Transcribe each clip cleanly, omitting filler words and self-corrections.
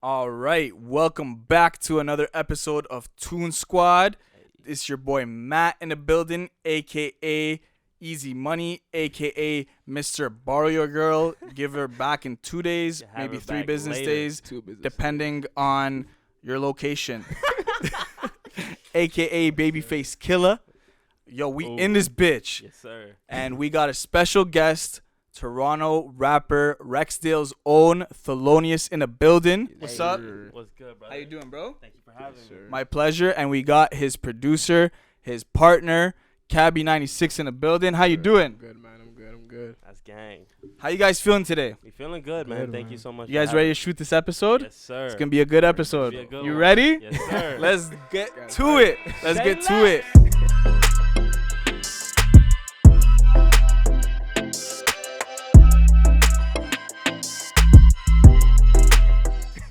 All right, welcome back to another episode of Toon Squad. It's your boy Matt in the building, aka Easy Money, aka Mr. Borrow Your Girl. Give her back in 2 days, maybe 3 business days, depending on your location. Aka Babyface Killer. Yo, we in this bitch. Yes, sir. And we got a special guest, Toronto rapper Rexdale's own Thelonious in the building. What's up? What's good, brother? How you doing, bro? Thank you for having me. My pleasure. And we got his producer, his partner, Cabbie96 in the building. How you doing? I'm good, man. I'm good. That's gang. How you guys feeling today? We feeling good, man. Thank you so much. You guys ready to shoot this episode? Yes, sir. It's gonna be a good episode. Be a good You one. ready? Yes, sir. Let's get to it. Let's get to it.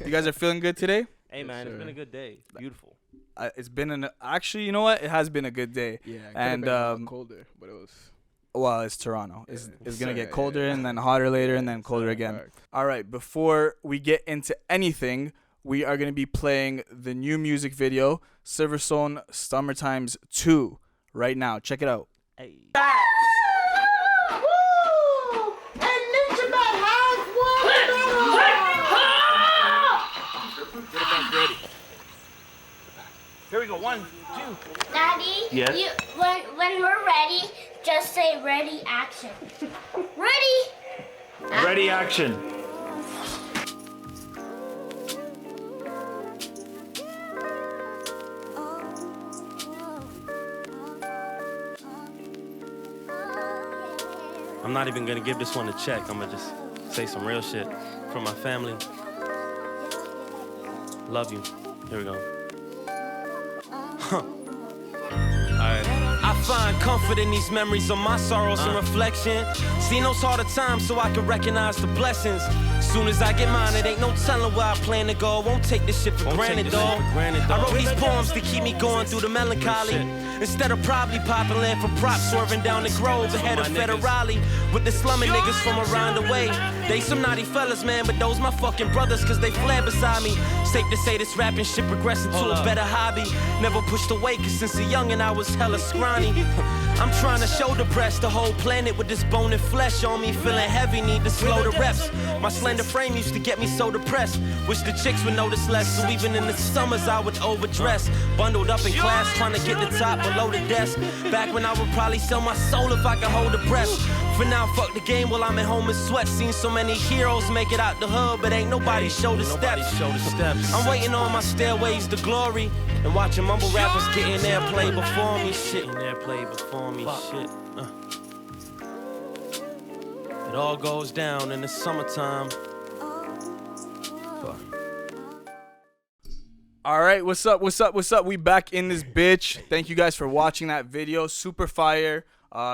You guys are feeling good today? Hey, man, Yes, it's been sir. a good day. Beautiful. It's been actually, you know what? It has been a good day. Yeah, it And, been a lot colder, but it was. Well, it's Toronto. It's gonna Sir, get yeah, colder yeah. and then hotter later and then colder Sir, again. fact. All right, before we get into anything, we are going to be playing the new music video, Silverstone Summertimes 2, right now. Check it out. Hey. Here we go. 1, 2. Daddy, Yes? when we're ready, just say ready, action. Ready? Ready, action. I'm not even going to give this one a check. I'm going to just say some real shit from my family. Love you. Here we go. I find comfort in these memories of my sorrows and reflection. Seen those harder times so I can recognize the blessings. Soon as I get mine, it ain't no telling where I plan to go. Won't take this shit for granted, dog. I wrote these poems to keep me going through the melancholy. Instead of probably popping land for props, swerving down the Grove ahead of Federale. With the slumming niggas from around the way. They some naughty fellas, man, but those my fucking brothers, cause they fled beside me. Safe to say this rapping shit progressing to a better hobby. Never pushed away, cause since a youngin' I was hella scrawny. I'm trying to shoulder press the whole planet with this bone and flesh on me. Feeling heavy, need to slow the reps. My slender frame used to get me so depressed. Wish the chicks would notice less, so even in the summers I would overdress. Bundled up in class, trying to get the top below the desk. Back when I would probably sell my soul if I could hold a breath. For now, fuck the game while I'm at home in sweat. Seen so many heroes make it out the hood, but ain't nobody show the steps. I'm waiting on my stairways to glory. And watching mumble rappers get in airplay before me. Shit, in airplay before me. Shit. It all goes down in the summertime. All right, what's up? We back in this bitch. Thank you guys for watching that video. Super fire.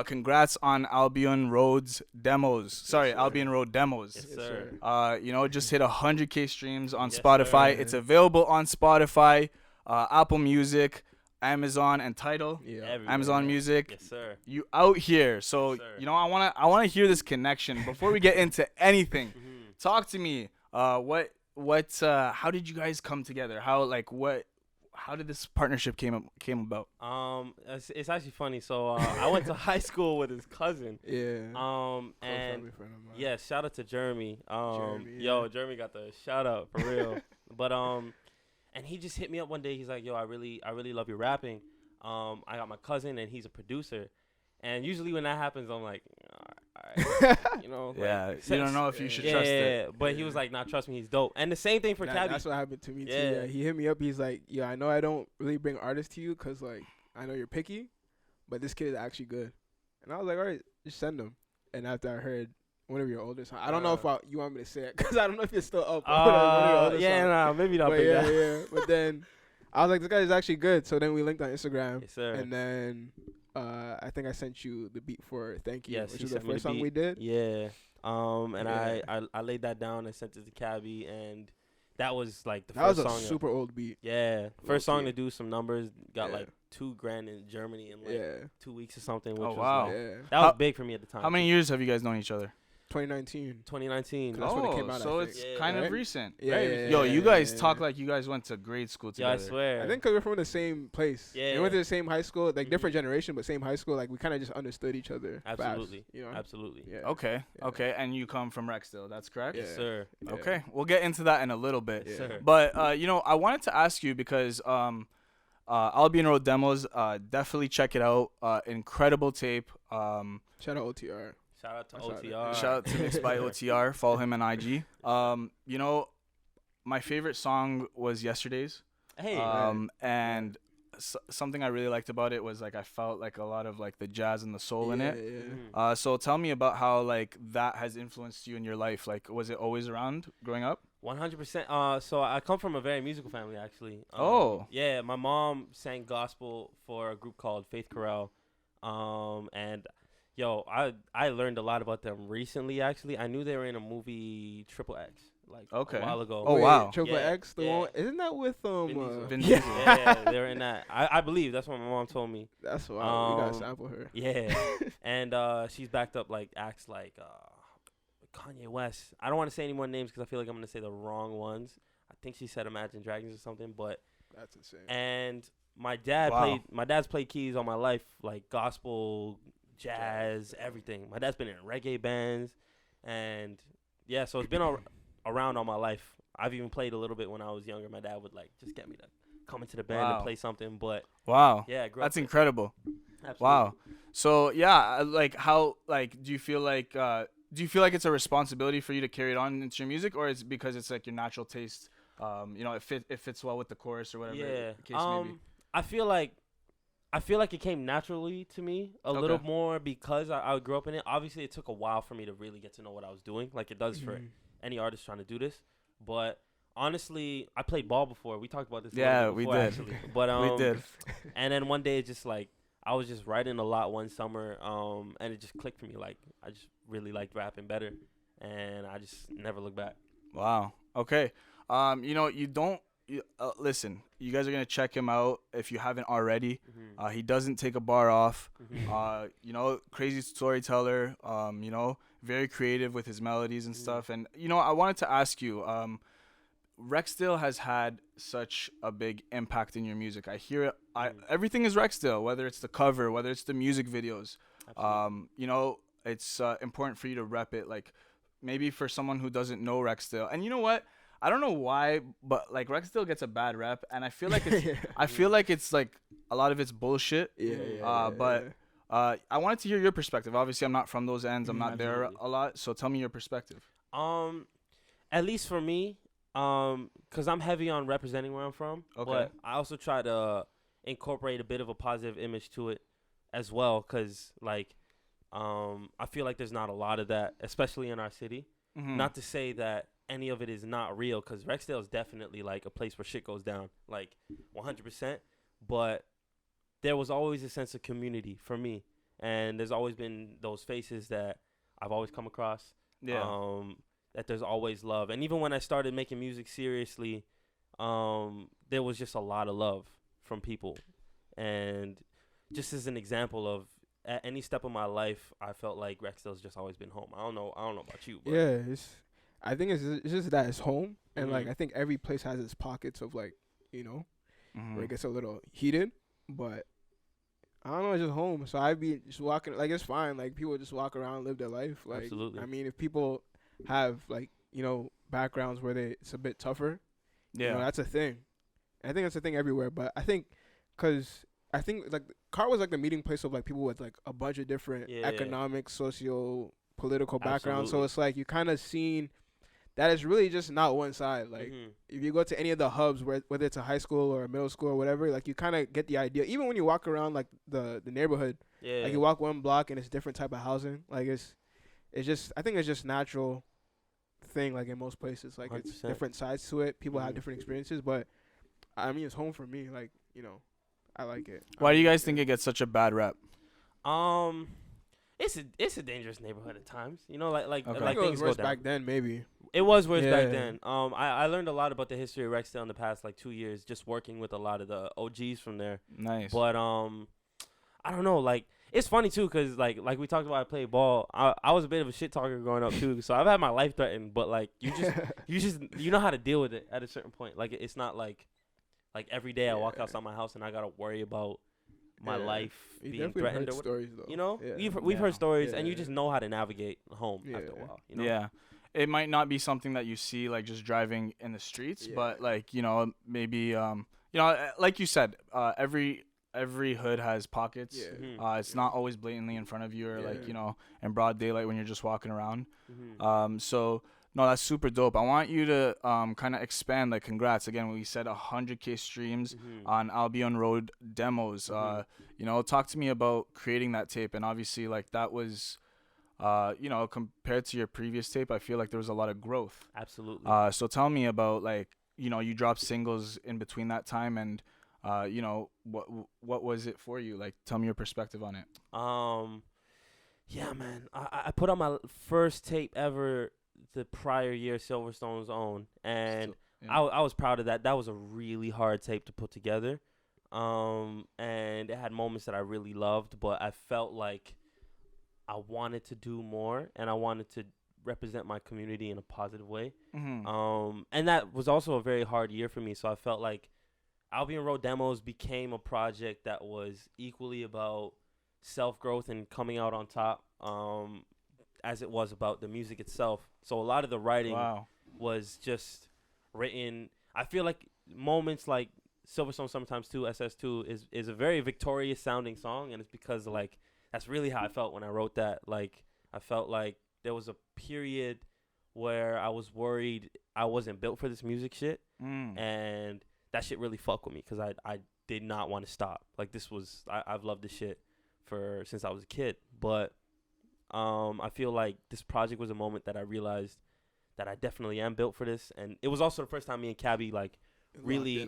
Congrats on Albion Road's demos. Albion Road demos. Yes, sir. Just hit 100K streams on Yes, Spotify. sir. It's available on Spotify, Apple Music, Amazon, and Tidal. Yeah. Everywhere. Amazon Music. Yes, sir. You out here. So, Yes, sir. I wanna hear this connection. Before we get into anything, talk to me. How did you guys come together? How did this partnership came about? It's actually funny. So I went to high school with his cousin. Yeah. And family friend of mine. yeah, shout out to Jeremy. Jeremy, Jeremy got the shout out for real. But and he just hit me up one day. He's like, yo, I really love your rapping. I got my cousin and he's a producer. And usually when that happens, I'm like, all right, you know. Yeah, like, you don't know if you should yeah, trust it. but he was like, nah, trust me, he's dope. And the same thing for Cabbie. That's what happened to me too. Yeah. Yeah, he hit me up. He's like, "Yeah, I know I don't really bring artists to you because like I know you're picky, but this kid is actually good." And I was like, "All right, just send him." And after I heard one of your older songs, I don't know if you want me to say it because I don't know if it's still up. One of your older Yeah, songs. nah, maybe not. But bring yeah, that. yeah. But then I was like, "This guy is actually good." So then we linked on Instagram. Yes, sir. And then I think I sent you the beat for "Thank You," Yes, which he was the sent me first the song we beat. did. Yeah. And Yeah. I laid that down and sent it to Cabbie, and that was like the That was first a song. super old beat. Yeah, first song Low-key. to do some numbers. Got Yeah. like $2,000 in Germany in like Yeah. 2 weeks or something. Which Oh, was wow. like, Yeah. that was big for me at the time. How many years have you guys known each other? 2019. 2019. That's when it came out, so I think. it's Yeah. kind Right? of recent. Yeah, Very yeah, recent. Yo, yeah, you yeah, guys yeah, talk yeah. like you guys went to grade school Yeah, together. I swear. I think because we're from the same place. Yeah. We went to the same high school, like different Mhm. generation, but same high school. Like we kind of just understood each other. Absolutely. Fast, you know. Absolutely. Yeah. Okay, Yeah. okay, and you come from Rexdale, that's correct? Yeah. Yes, sir. Yeah. Okay, we'll get into that in a little bit. Yes, Yeah. sir. But I wanted to ask you because Albion Road Demos, definitely check it out. Incredible tape. Shout out OTR. Shout out to Shout out to- OTR. Shout out to Mixed by OTR. Follow him on IG. My favorite song was Yesterday's. Hey. And something I really liked about it was like I felt like a lot of like the jazz and the soul in it. Yeah. Mhm. So tell me about how like that has influenced you in your life. Like, was it always around growing up? 100%. So I come from a very musical family, actually. Oh. Yeah, my mom sang gospel for a group called Faith Chorale. And yo, I learned a lot about them recently, actually. I knew they were in a movie Triple X, like Okay. a while ago. Oh, Wait, wow. Triple Yeah, X, the yeah. one, isn't that with Vin Diesel. Vin yeah, Diesel. Yeah, they were in that. I believe that's what my mom told me. that's why we gotta Um, sample her. Yeah. And she's backed up like acts like Kanye West. I don't want to say any more names because I feel like I'm gonna say the wrong ones. I think she said Imagine Dragons or something, but That's insane. and my dad Wow. my dad's played keys all my life, like gospel, jazz, everything. My dad's been in reggae bands, and yeah, so it's been around all my life. I've even played a little bit when I was younger. My dad would like just get me to come into the band Wow. and play something, but Wow. yeah, I grew up That's with it. incredible. Absolutely. Wow. So yeah, like how like do you feel like it's a responsibility for you to carry it on into your music, or is it because it's like your natural taste? It fits well with the chorus or whatever. Yeah. The case may be. I feel like it came naturally to me a little Okay. more because I grew up in it. Obviously, it took a while for me to really get to know what I was doing, like it does for Mhm. any artist trying to do this. But honestly, I played ball before. We talked about this. a Yeah, little bit we before, did. Actually. But We did. And then one day, it just like I was just writing a lot one summer, and it just clicked for me. Like I just really liked rapping better, and I just never looked back. Wow. Okay. Listen. You guys are gonna check him out if you haven't already. Mhm. He doesn't take a bar off. Mhm. Crazy storyteller. Very creative with his melodies and Mhm. stuff. And I wanted to ask you. Rexdale has had such a big impact in your music. I hear it. Everything is Rexdale, whether it's the cover, whether it's the music videos. Absolutely. It's important for you to rep it. Like maybe for someone who doesn't know Rexdale, and you know what? I don't know why, but like Rexdale gets a bad rep, and I feel like it's like a lot of it's bullshit. Yeah. But I wanted to hear your perspective. Obviously, I'm not from those ends. I'm not there Absolutely. a lot, so tell me your perspective. At least for me, because I'm heavy on representing where I'm from, Okay. but I also try to incorporate a bit of a positive image to it as well, because like I feel like there's not a lot of that, especially in our city. Mhm. Not to say that any of it is not real, because Rexdale is definitely like a place where shit goes down, like 100%. But there was always a sense of community for me, and there's always been those faces that I've always come across. Yeah. That there's always love, and even when I started making music seriously, there was just a lot of love from people, and just as an example of at any step of my life, I felt like Rexdale's just always been home. I don't know about you, but Yeah, I think it's just that it's home, and like Mhm. I think every place has its pockets of like Mhm. where it gets a little heated, but I don't know, it's just home. So I'd be just walking, like it's fine. Like people just walk around, live their life. Like Absolutely. I mean, if people have like backgrounds where it's a bit tougher, Yeah. that's a thing. And I think that's a thing everywhere. But I think like car was like the meeting place of like people with like a bunch of different Yeah. economic, socio-political backgrounds. So Absolutely. it's like you kind of seen that it's really just not one side. Like Mhm. if you go to any of the hubs, whether it's a high school or a middle school or whatever, like you kind of get the idea. Even when you walk around like the neighborhood, Yeah. like you walk one block and it's different type of housing. Like it's just I think it's just natural thing. Like in most places, like it's 100%. different sides to it. People have Mhm. different experiences, but I mean it's home for me. Like I like it. Why do you guys think it gets such a bad rep? It's a dangerous neighborhood at times. Like Okay. I like think it was things go worse down. back then, maybe. It was worse back Yeah. then. I learned a lot about the history of Rexdale in the past like 2 years, just working with a lot of the OGs from there. Nice. But I don't know, like, it's funny too, cause like we talked about, I played ball. I was a bit of a shit talker growing up too, so I've had my life threatened. But like, you know how to deal with it at a certain point. Like, it's not like every day I walk outside my house and I gotta worry about my life being threatened. Or stories, though. You know, Yeah. we've heard stories, Yeah. and you just know how to navigate home after a while. You know? Yeah. It might not be something that you see like just driving in the streets, but like, you know, maybe you know, like you said, every hood has pockets. Yeah. It's not always blatantly in front of you or like, you know, in broad daylight when you're just walking around. So no, that's super dope. I want you to kind of expand, like, congrats again. We said 100K streams on Albion Road demos. You know, talk to me about creating that tape. And obviously, like, that was you know, compared to your previous tape, I feel like there was a lot of growth. Absolutely. So tell me about, like, you know, you dropped singles in between that time, and you know, what was it for you? Like, tell me your perspective on it. Yeah, man. I put on my first tape ever the prior year, Silverstone's Own, and I was proud of that. That was a really hard tape to put together, and it had moments that I really loved, but I felt like I wanted to do more, and I wanted to represent my community in a positive way. And that was also a very hard year for me, so I felt like Albion Road Demos became a project that was equally about self-growth and coming out on top, as it was about the music itself. So a lot of the writing was just written. I feel like moments like Silverstone Sometimes 2, SS2 is a very victorious sounding song, and it's because, like, that's really how I felt when I wrote that. Like, I felt like there was a period where I was worried I wasn't built for this music shit, and that shit really fucked with me because I did not want to stop. Like, this was I've loved this shit since I was a kid, but I feel like this project was a moment that I realized that I definitely am built for this, and it was also the first time me and Cabbie like really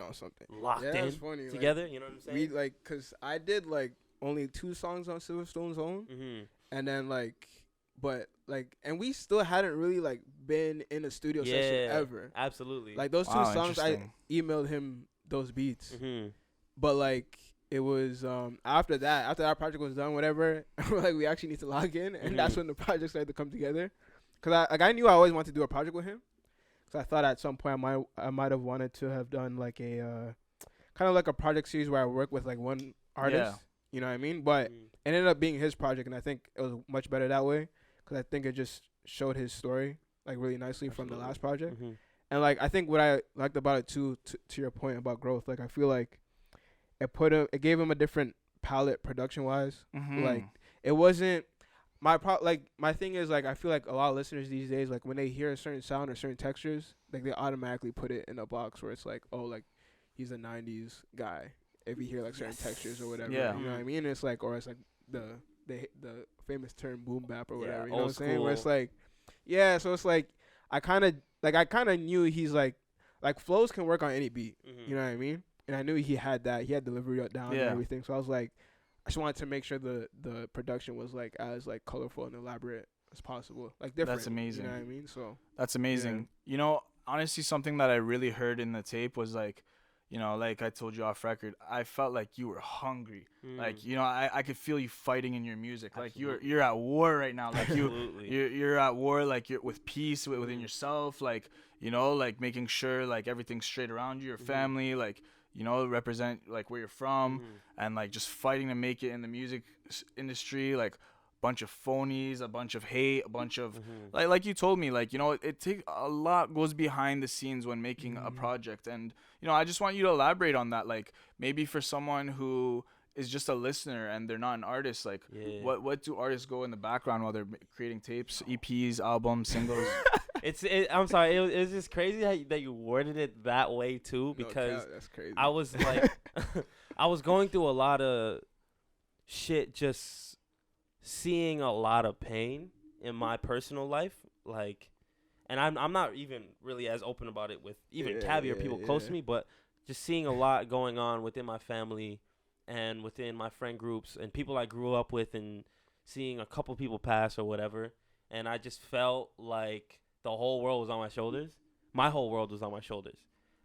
locked in funny. together. Like, you know what I'm saying? we like, cause I did like only 2 songs on Silverstone's Own, and then like, but like, and we still hadn't really like been in a studio session ever. Absolutely. Like, those 2 songs, I emailed him those beats, but like, it was after that project was done, whatever, like, we actually need to log in, and that's when the project started to come together. Cause I knew I always wanted to do a project with him, cause I thought at some point I might have wanted to have done like a kind of like a project series where I work with like one artist. You know what I mean? But it ended up being his project, and I think it was much better that way, because I think it just showed his story like really nicely from the last project. And like, I think what I liked about it too, to your point about growth, like, I feel like it gave him a different palette production wise. Like, it wasn't my thing is, like, I feel like a lot of listeners these days, like, when they hear a certain sound or certain textures, like, they automatically put it in a box where it's like, oh, like, he's a 90s guy if you hear like certain textures or whatever. You know what I mean? It's like, or it's like the famous term boom bap or whatever. You know what I'm saying? Where it's like, so it's like, I kind of knew he's like flows can work on any beat. You know what I mean? And I knew he had that. He had delivery down and everything. So I was like, I just wanted to make sure the production was like as like colorful and elaborate as possible. Like, different. That's amazing. You know what I mean? So that's amazing. Yeah. You know, honestly, something that I really heard in the tape was like, you know, like I told you off record, I felt like you were hungry. Like, you know, I could feel you fighting in your music. Absolutely. Like, you're at war right now. Like, you're at war, like, you're with peace within yourself. Like, you know, like, making sure like everything's straight around you, your family, like, you know, represent like where you're from, and like just fighting to make it in the music industry. Like, bunch of phonies, a bunch of hate, a bunch of like you told me, like, you know, it takes a lot goes behind the scenes when making a project. And, you know, I just want you to elaborate on that. Like, maybe for someone who is just a listener and they're not an artist, like, what do artists go in the background while they're creating tapes, EPs, albums, singles? I'm sorry, it was just crazy that you worded it that way too, because that's crazy. I was like I was going through a lot of shit, just seeing a lot of pain in my personal life, like, and I'm not even really as open about it with even Cabbie or people close to me, but just seeing a lot going on within my family and within my friend groups and people I grew up with, and seeing a couple people pass or whatever, and I just felt like the whole world was on my shoulders. My whole world was on my shoulders.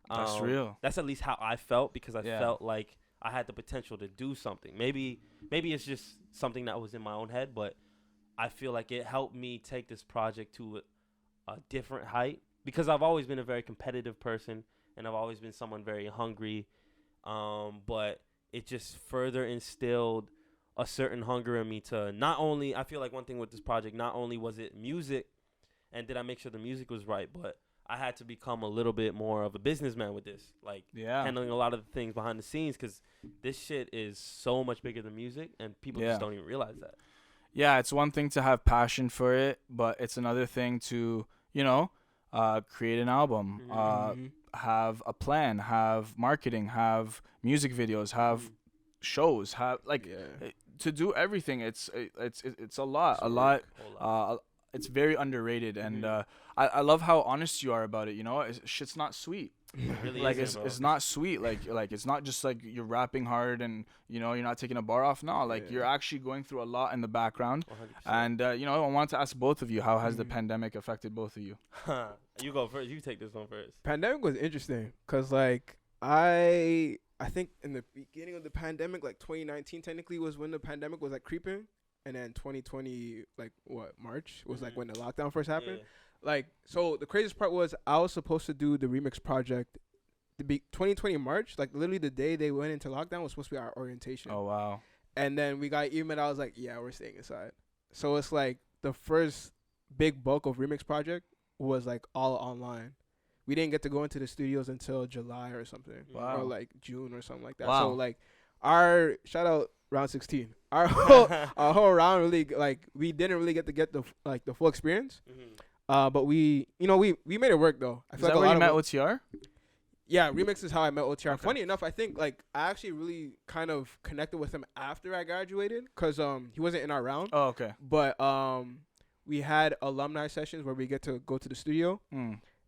That's real. That's at least how I felt, because I felt like I had the potential to do something. Maybe it's just something that was in my own head, but I feel like it helped me take this project to a different height, because I've always been a very competitive person and I've always been someone very hungry. But it just further instilled a certain hunger in me to not only, I feel like one thing with this project, not only was it music and did I make sure the music was right, but I had to become a little bit more of a businessman with this, like handling a lot of the things behind the scenes, because this shit is so much bigger than music and people just don't even realize that. Yeah, it's one thing to have passion for it, but it's another thing to, create an album, have a plan, have marketing, have music videos, have shows, have to do everything. It's a lot. It's very underrated, and I love how honest you are about it. Shit's not sweet. It really Like isn't, it's not sweet. Like it's not just like you're rapping hard and you're not taking a bar off. No, like you're actually going through a lot in the background. 100%. And I wanted to ask both of you, how has the pandemic affected both of you? You go first. You take this one first. Pandemic was interesting because like I think in the beginning of the pandemic, like 2019 technically was when the pandemic was like creeping, and then 2020 like March was like when the lockdown first happened. Yeah. Like, so the craziest part was I was supposed to do the remix project 2020 March, like literally the day they went into lockdown was supposed to be our orientation. Oh wow. And then we got emailed. I was like, yeah, we're staying inside. So it's like the first big bulk of remix project was like all online. We didn't get to go into the studios until July or something. Wow. Or like June or something like that. Wow. So like our shout out round 16. Our whole round really, like, we didn't really get the full experience. But we made it work though. I Is feel that like where you met OTR? Yeah, remix is how I met OTR. Okay. Funny enough, I think like I actually really kind of connected with him after I graduated, cause he wasn't in our round. Oh, okay. But we had alumni sessions where we get to go to the studio,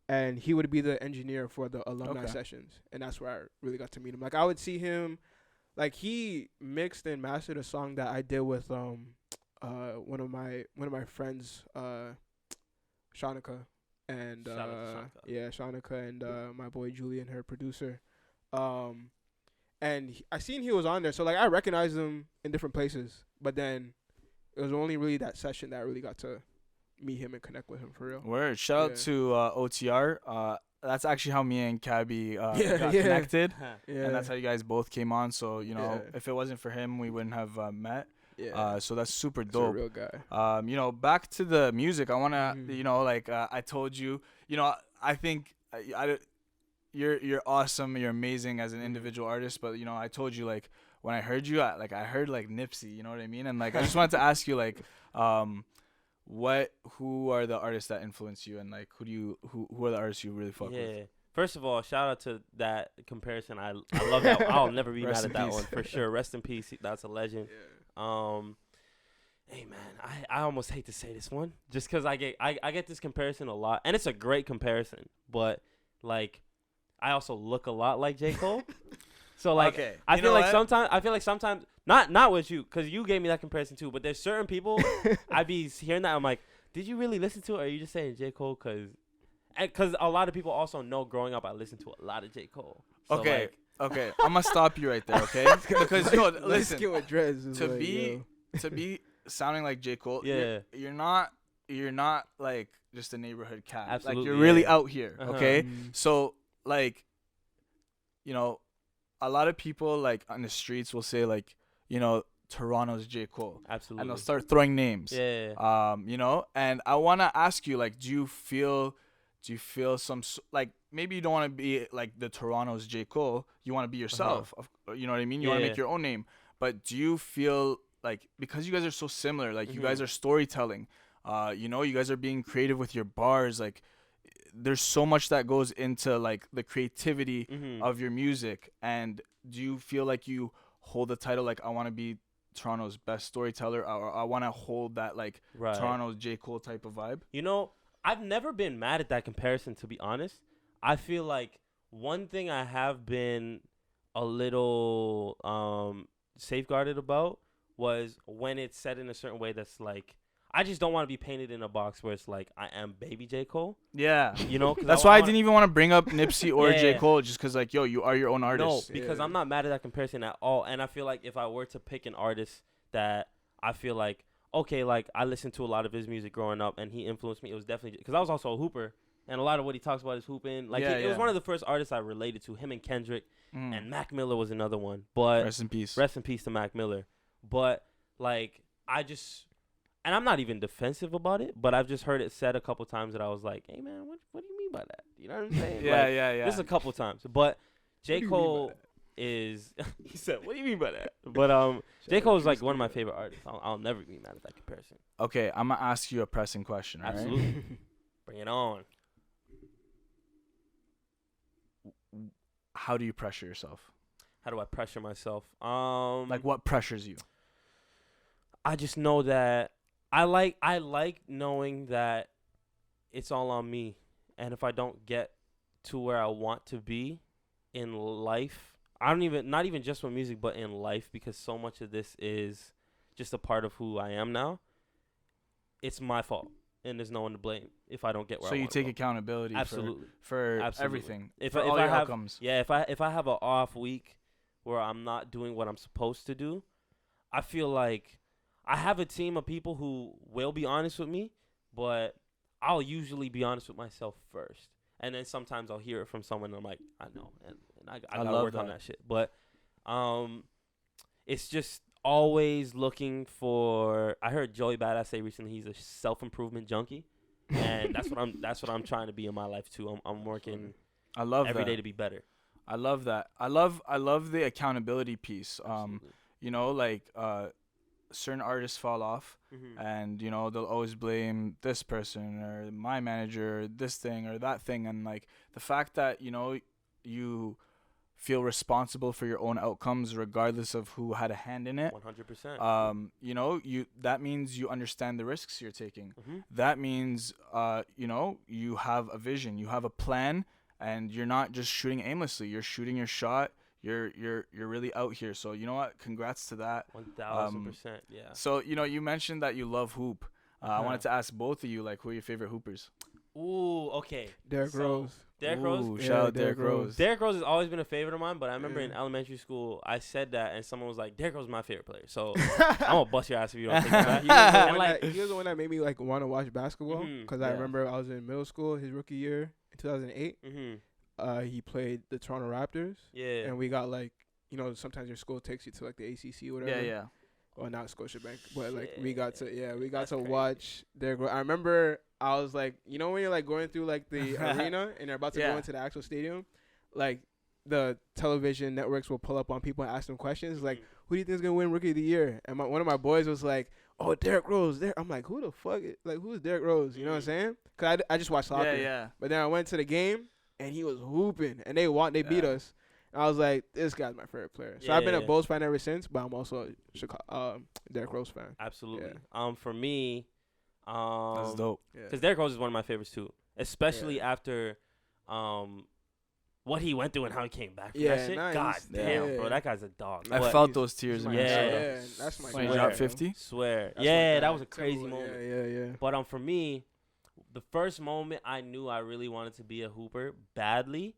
and he would be the engineer for the alumni sessions, and that's where I really got to meet him. Like I would see him, like he mixed and mastered a song that I did with one of my friends, Shanika. And Shout out to Shanika. Shanika and my boy Julian, her producer. And I seen he was on there, so like I recognized him in different places. But then it was only really that session that I really got to meet him and connect with him for real. Word. Shout out to OTR. That's actually how me and Cabbie got connected, and that's how you guys both came on. So if it wasn't for him, we wouldn't have met. Yeah. So that's super dope. That's a real guy. Back to the music. I wanna, I told you, I think you're awesome. You're amazing as an individual artist. But I told you, like, when I heard you, I heard like Nipsey. You know what I mean? And like, I just wanted to ask you, like, who are the artists that influence you, and like, who are the artists you really fuck with? Yeah. First of all, shout out to that comparison. I love that. I'll never be mad at that one for sure. Rest in peace. That's a legend. Yeah. Hey man, I almost hate to say this one just because I get this comparison a lot, and it's a great comparison. But like, I also look a lot like J. Cole. So like, okay. I feel like sometimes not with you, because you gave me that comparison too. But there's certain people I be hearing that, I'm like, did you really listen to it, or are you just saying J. Cole because a lot of people also know growing up I listened to a lot of J. Cole. So okay. Like, okay, I'm gonna stop you right there, okay? Because listen, to be sounding like J. Cole, you're not like just a neighborhood cat. Absolutely, like you're really out here, okay? So like, a lot of people like on the streets will say like, Toronto's J. Cole. Absolutely. And they'll start throwing names. Yeah. And I wanna ask you, like, do you feel some, like, maybe you don't want to be like the Toronto's J. Cole, you want to be yourself, you know what I mean? You want to make your own name, but do you feel like, because you guys are so similar, like you guys are storytelling, you guys are being creative with your bars, like there's so much that goes into like the creativity of your music, and do you feel like you hold the title like, I want to be Toronto's best storyteller, or I want to hold that like Toronto's J. Cole type of vibe? I've never been mad at that comparison, to be honest. I feel like one thing I have been a little safeguarded about was when it's said in a certain way that's like, I just don't want to be painted in a box where it's like I am baby J. Cole. Yeah. You know, 'cause That's why I didn't even want to bring up Nipsey or J. Yeah. Cole, just because, like, yo, you are your own artist. No, because Yeah. I'm not mad at that comparison at all. And I feel like if I were to pick an artist that I feel like, okay, like I listened to a lot of his music growing up and he influenced me, it was definitely because I was also a hooper. And a lot of what he talks about is hooping. Like, Yeah, it was yeah. one of the first artists I related to. Him and Kendrick. Mm. And Mac Miller was another one. But Rest in peace. rest in peace to Mac Miller. But, like, and I'm not even defensive about it, but I've just heard it said a couple times that I was like, hey, man, what do you mean by that? You know what I'm saying? Yeah, Like, yeah. Just a couple times. But J. What do you mean by Cole that? is he said, what do you mean by that? But J. Cole is like one of my favorite artists. I'll never be mad at that comparison. Okay, I'm going to ask you a pressing question, all right? Absolutely. Bring it on. How do you pressure yourself? How do I pressure myself? Like, what pressures you? I just know that I like knowing that it's all on me. And if I don't get to where I want to be in life, not even just with music, but in life, because so much of this is just a part of who I am now. It's my fault, and there's no one to blame if I don't get where So I you want take to go. accountability Absolutely. for Absolutely. everything, If for I- all if I your have- outcomes. Yeah, if I have an off week where I'm not doing what I'm supposed to do, I feel like I have a team of people who will be honest with me, but I'll usually be honest with myself first. And then sometimes I'll hear it from someone and I'm like, I know, and I gotta love work on that. that shit. But it's just always looking for. I heard Joey Badass say recently he's a self-improvement junkie, and that's what I'm trying to be in my life too. I'm working I love every that. day to be better. I love that. I love the accountability piece. Absolutely. You know, like certain artists fall off, Mhm. and you know they'll always blame this person or my manager, or this thing or that thing, and like the fact that you know you feel responsible for your own outcomes regardless of who had a hand in it. 100%. You know, that means you understand the risks you're taking. Mhm. That means you know, you have a vision, you have a plan, and you're not just shooting aimlessly. You're shooting your shot. You're really out here. So you know what? Congrats to that. 1,000%. Yeah. So you know, you mentioned that you love hoop. I wanted to ask both of you, like, who are your favorite hoopers? Ooh. Okay. Derrick So, Rose. Derrick Ooh, Rose. shout out Derrick Derrick Rose. Rose. Derrick Rose has always been a favorite of mine, but I remember in Yeah. elementary school I said that and someone was like, "Derrick Rose is my favorite player." So I'm gonna bust your ass if you don't think that. He was, the And one like, that, he was the one that made me like want to watch basketball Mhm, because I yeah. remember I was in middle school his rookie year in 2008. He played the Toronto Raptors, yeah. and we got like, you know, sometimes your school takes you to like the ACC or whatever. Yeah. Well, not Scotiabank, but like we Shit. got to That's crazy. watch Derrick Rose. I remember I was like, you know, when you're like going through like the arena and they're about to Yeah. go into the actual stadium, like the television networks will pull up on people and ask them questions like, who do you think is gonna win Rookie of the Year? And one of my boys was like, oh, Derrick Rose. I'm like, who the fuck? Like, who's Derrick Rose? You know what I'm saying? Cause I just watched soccer. Yeah. But then I went to the game and he was hooping and they beat Yeah. us. And I was like, this guy's my favorite player. So I've been a Bulls fan ever since, but I'm also a Derrick Rose fan. Absolutely. For me, That's dope. Yeah. because Derrick Rose is one of my favorites too, especially after what he went through and how he came back from Yeah, that shit. nice. God damn, Yeah. bro, that guy's a dog. I But felt those tears in Yeah. Minnesota. Yeah, that's my When he guy, dropped yo. 50. Swear. That's my Yeah, guy, that was a too. crazy moment. Yeah. But for me, the first moment I knew I really wanted to be a hooper badly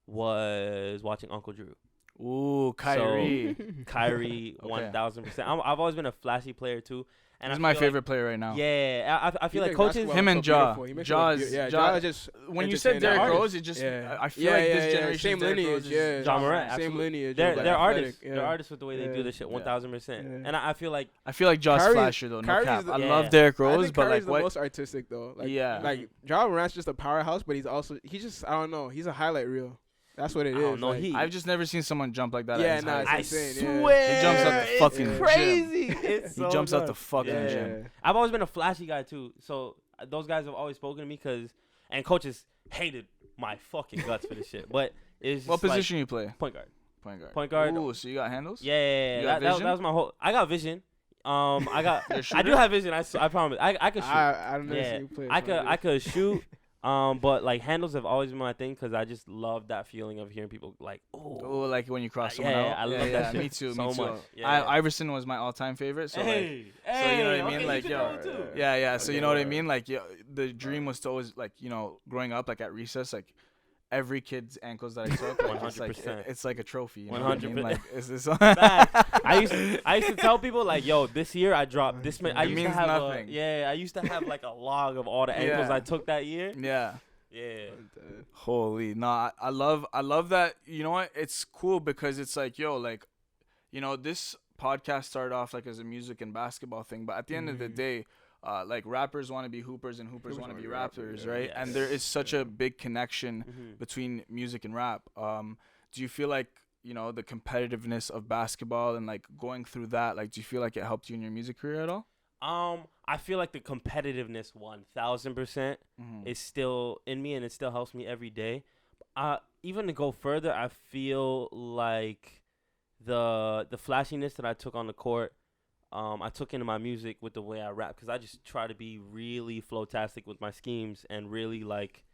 was watching Uncle Drew. Ooh, Kyrie. Kyrie, Okay. 1,000%. I've always been a flashy player too, and He's I my feel favorite player right now. Like, yeah, I feel He like makes coaches. basketball Him look and so Ja. beautiful. He makes it Ja look is- yeah, Ja- Ja just When you said entertaining Derrick artist. Rose, it just Yeah. I feel like this generation same lineage. Yeah, Ja Morant, same absolutely. lineage. They're like artists. athletic, They're artists with the way they do Yeah. this shit. Yeah. 1,000%. Yeah. And I feel like I feel like Josh Kyrie's- Flasher though. No Kyrie's cap. the- I Yeah. love Derrick I Rose, think but Kyrie's like the what? most artistic though. Like, Yeah. like Ja Morant's just a powerhouse, but he's just I don't know. He's a highlight reel. That's what it I is. don't know. like, I've just never seen someone jump like that. Yeah, at his nah, height. it's I insane, yeah. swear, He jumps out the it's fucking gym. crazy. It's He so jumps out the nuts. fucking Yeah. gym. I've always been a flashy guy too. So those guys have always spoken to me and coaches hated my fucking guts for this shit. But it's just What like position you play? point guard. Point guard. Point guard. Ooh, so you got handles? Yeah, You got that vision? was my whole. I got vision. I got. You're a I do shooter? have vision. I promise. I could shoot. I don't know Yeah. if you play. I could shoot. But like handles have always been my thing because I just love that feeling of hearing people like, Oh, like when you cross someone yeah, out. I love that shit Me too. so me too. much. Yeah. Iverson was my all-time favorite. So Hey, so you know what I okay, mean? you Like, should yo, know too. yeah. So you know what I word. mean? Like, the dream was to always, like, growing up, like at recess, like every kid's ankles that I took, like, it's like 100%. it's like a trophy. You know what I mean? 100%. Like, is this? Facts. I used to tell people like, yo, this year I dropped this many. I It used to means have nothing. I used to have like a log of all the ankles Yeah. I took that year. Yeah. Yeah. Holy, nah, I love that. You know what? It's cool because it's like, yo, like, this podcast started off like as a music and basketball thing, but at the end of the day, like rappers want to be hoopers and hoopers want to be rappers, right? Yes. And there is such a big connection between music and rap. Do you feel like, the competitiveness of basketball and like going through that, like, do you feel like it helped you in your music career at all? I feel like the competitiveness 1000% is still in me and it still helps me every day. Even to go further, I feel like the flashiness that I took on the court, I took into my music with the way I rap because I just try to be really flowtastic with my schemes and really like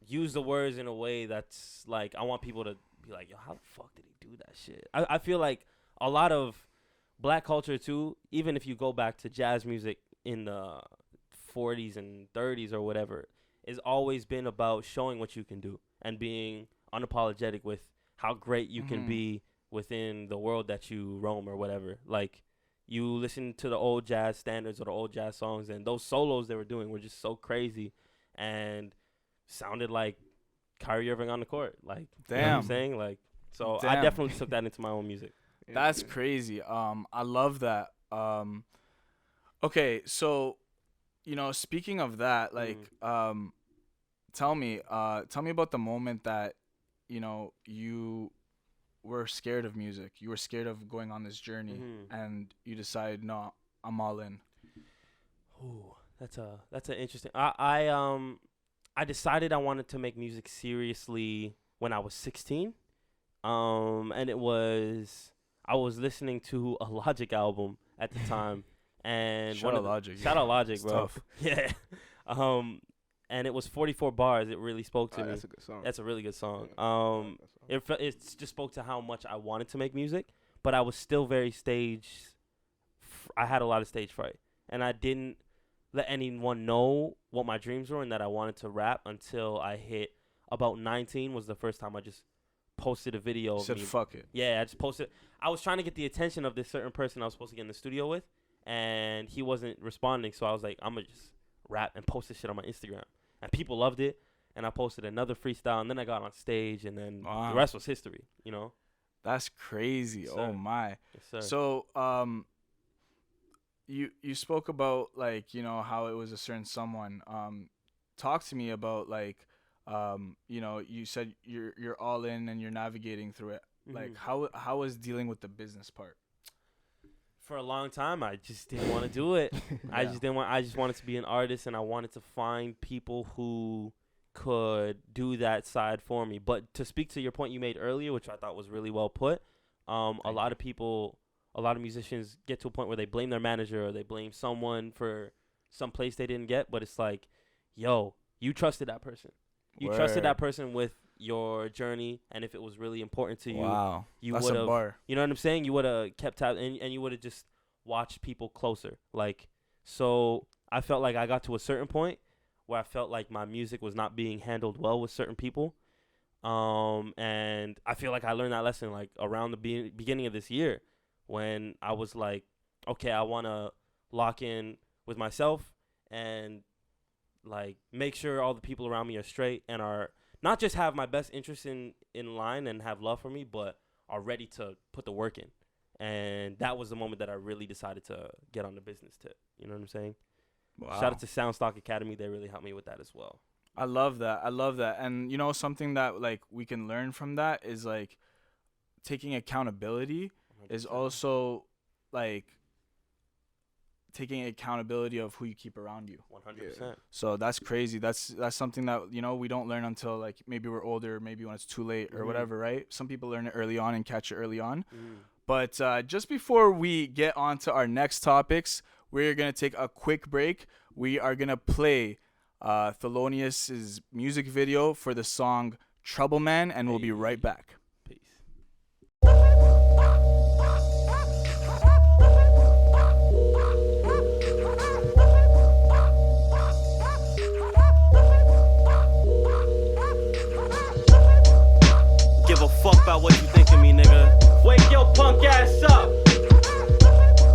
use the words in a way that's like I want people to be like, yo, how the fuck did he do that shit? I feel like a lot of black culture too, even if you go back to jazz music in the 40s and 30s or whatever, has always been about showing what you can do and being unapologetic with how great you can be within the world that you roam or whatever. Like, you listen to the old jazz standards or the old jazz songs, and those solos they were doing were just so crazy and sounded like Kyrie Irving on the court. Like, you know what I'm Damn. saying? Like, so I Damn. definitely took that into my own music. That's crazy. I love that. Okay, so, speaking of that, like, tell me about the moment that, you were scared of music. You were scared of going on this journey, and you decided, no, I'm all in. Ooh, that's an interesting. I decided I wanted to make music seriously when I was 16, and I was listening to a Logic album at the time, and Shout out Logic. Shout out Logic, It's bro. tough. Yeah. And it was 44 bars. It really spoke to me. That's a good song. That's a really good song. Yeah, It just spoke to how much I wanted to make music, but I was still very I had a lot of stage fright, and I didn't let anyone know what my dreams were and that I wanted to rap until I hit about 19. Was the first time I just posted a video You of said, me. fuck it. Yeah, I just posted. I was trying to get the attention of this certain person I was supposed to get in the studio with, and he wasn't responding. So I was like, I'm gonna just rap and post this shit on my Instagram, and people loved it. And I posted another freestyle, and then I got on stage, and then Wow. the rest was history. You know? That's crazy. Yes, Oh sir. my. Yes, sir. So, you spoke about, like, how it was a certain someone. Talk to me about, like, you said you're all in and you're navigating through it. Like, how was dealing with the business part? For a long time, I just didn't want to do it. I just wanted to be an artist, and I wanted to find people who could do that side for me. But to speak to your point you made earlier, which I thought was really well put, a lot of musicians get to a point where they blame their manager or they blame someone for some place they didn't get. But it's like, yo, you trusted that person. You trusted that person with your journey, and if it was really important to you, Wow. you That's would a have, bar. you know what I'm saying? You would have kept tab, and you would have just watched people closer. Like, so I felt like I got to a certain point where I felt like my music was not being handled well with certain people. And I feel like I learned that lesson like around the beginning of this year when I was like, okay, I want to lock in with myself and like make sure all the people around me are straight and are not just have my best interests in line and have love for me, but are ready to put the work in. And that was the moment that I really decided to get on the business tip. You know what I'm saying? Wow. Shout out to Soundstock Academy. They really helped me with that as well. I love that. And something that like we can learn from that is like taking accountability is 100%. also like taking accountability of who you keep around you. 100%. So that's crazy. That's something that we don't learn until like maybe we're older, maybe when it's too late or whatever, right? Some people learn it early on and catch it early on. But just before we get on to our next topics, we're going to take a quick break. We are going to play Thelonious' music video for the song Trouble Man, and we'll be right back. Peace. Give a fuck about what you think of me, nigga. Wake your punk ass up.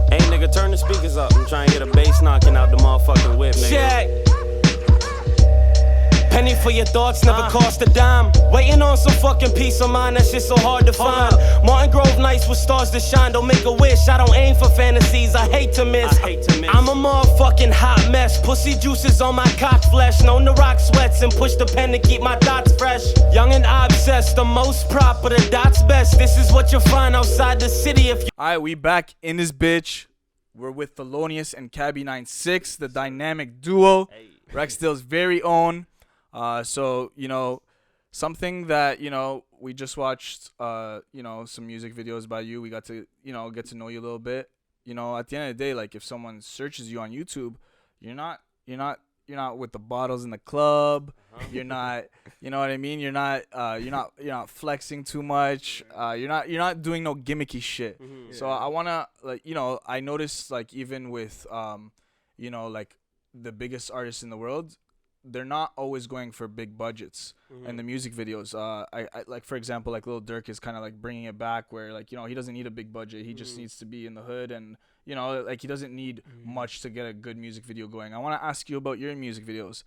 Hey, nigga, turn the speakers up. I'm trying to hear the bass knocking out the motherfucking whip, nigga. Check. Penny for your thoughts never cost a dime. Waiting on some fucking peace of mind, that shit so hard to find. Martin Grove nights with stars to shine. Don't make a wish, I don't aim for fantasies, I hate to miss. I'm a motherfucking hot mess. Pussy juices on my cock flesh. Known to rock sweats and push the pen to keep my thoughts fresh. Young and obsessed, the most proper, the dots best. This is what you'll find outside the city if you. Alright, we back in this bitch. We're with Thelonious and Cabbie96, the dynamic duo. Rexdale's very own. So, you know, something that, you know, we just watched, you know, some music videos by you. We got to, you know, get to know you a little bit. You know, at the end of the day, like, if someone searches you on YouTube, you're not with the bottles in the club. You're not, you know what I mean? You're not flexing too much. You're not doing no gimmicky shit. So I wanna, like, you know, I noticed, like, even with, you know, like the biggest artists in the world, they're not always going for big budgets in the music videos. I like, for example, like Lil Durk is kind of like bringing it back where, like, you know, he doesn't need a big budget. He just needs to be in the hood, and, you know, like, he doesn't need much to get a good music video going. I want to ask you about your music videos.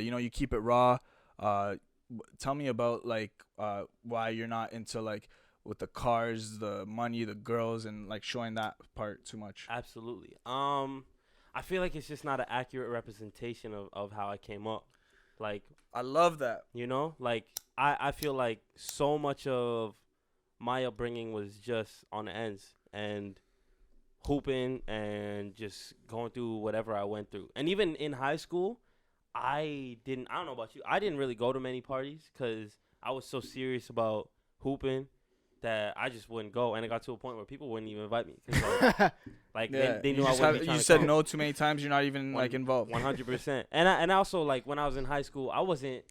You know, you keep it raw. Tell me about, like, why you're not into, like, with the cars, the money, the girls, and, like, showing that part too much. Absolutely. I feel like it's just not an accurate representation of how I came up. Like, I love that. you know, like I feel like so much of my upbringing was just on the ends and hooping and just going through whatever I went through. And even in high school, I don't know about you, I didn't really go to many parties because I was so serious about hooping that I just wouldn't go, and it got to a point where people wouldn't even invite me. 'Cause, like Yeah. they knew You I just wouldn't be trying you to said come. no too many times. You're not even like involved. 100%. And also, like, when I was in high school, I wasn't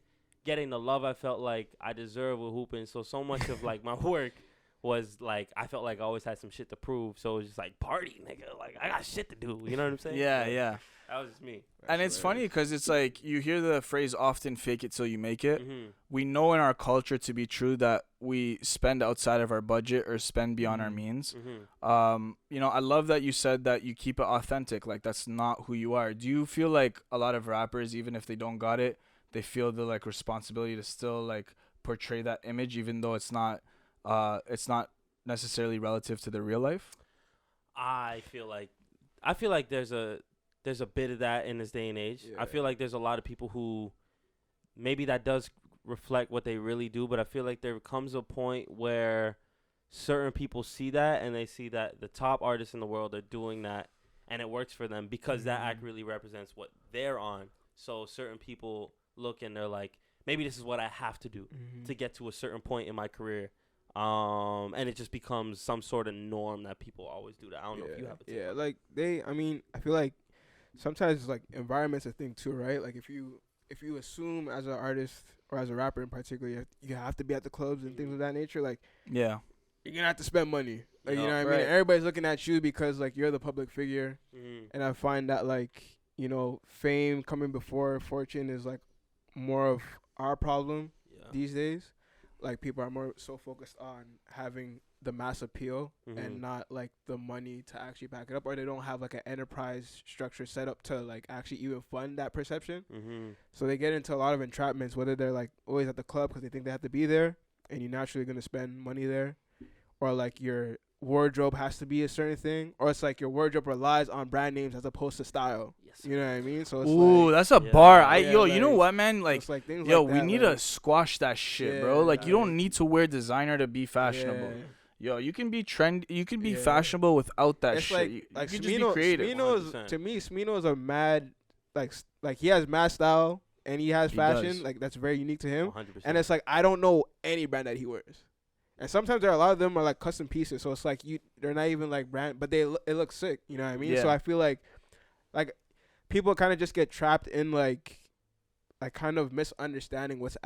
getting the love I felt like I deserved with hooping. So much of, like, my work was, like, I felt like I always had some shit to prove. So it was just like, party, nigga. Like, I got shit to do. You know what I'm saying? Yeah, Like, yeah. That was just me. And it's funny because it's like you hear the phrase often fake it till you make it. Mm-hmm. We know in our culture to be true that we spend outside of our budget or spend beyond our means. Mm-hmm. You know, I love that you said that you keep it authentic. Like, that's not who you are. Do you feel like a lot of rappers, even if they don't got it, they feel the, like, responsibility to still, like, portray that image, even though it's not necessarily relative to their real life? I feel like there's a bit of that in this day and age. Yeah. I feel like there's a lot of people who maybe that does reflect what they really do, but I feel like there comes a point where certain people see that and they see that the top artists in the world are doing that and it works for them because that act really represents what they're on. So certain people look and they're like, maybe this is what I have to do to get to a certain point in my career. And it just becomes some sort of norm that people always do that. I don't know if you have a take. Yeah, like I feel like sometimes, like, environment's a thing too, right? Like, if you assume as an artist or as a rapper in particular, you have to be at the clubs and things of that nature, like, Yeah. you're gonna have to spend money. Like, you know what I mean? Right. Everybody's looking at you because, like, you're the public figure. Mm-hmm. And I find that, like, you know, fame coming before fortune is, like, more of our problem Yeah. these days. Like, people are more so focused on having the mass appeal and not, like, the money to actually back it up, or they don't have, like, an enterprise structure set up to, like, actually even fund that perception. Mm-hmm. So they get into a lot of entrapments, whether they're, like, always at the club because they think they have to be there and you're naturally going to spend money there, or, like, your wardrobe has to be a certain thing, or it's like your wardrobe relies on brand names as opposed to style. Yes. You know what I mean? So it's Ooh, like, that's a Yeah. bar. Yeah, You know like, what, man? Like, it's like things yo, like we that, need like, to squash that shit, bro. Yeah, Like, you don't like- need to wear designer to be fashionable. Yeah. Yo, you can be trendy. You can be Yeah. fashionable without that It's shit. like You like can just be Smino, creative. Smino's 100%. to me, Smino's a mad like he has mad style and he has He fashion does. like that's very unique to him. 100%. And it's like I don't know any brand that he wears. And sometimes there are a lot of them are like custom pieces, so it's like they're not even like brand, but it looks sick. You know what I mean? So Yeah. I feel like people kind of just get trapped in like like kind of misunderstanding what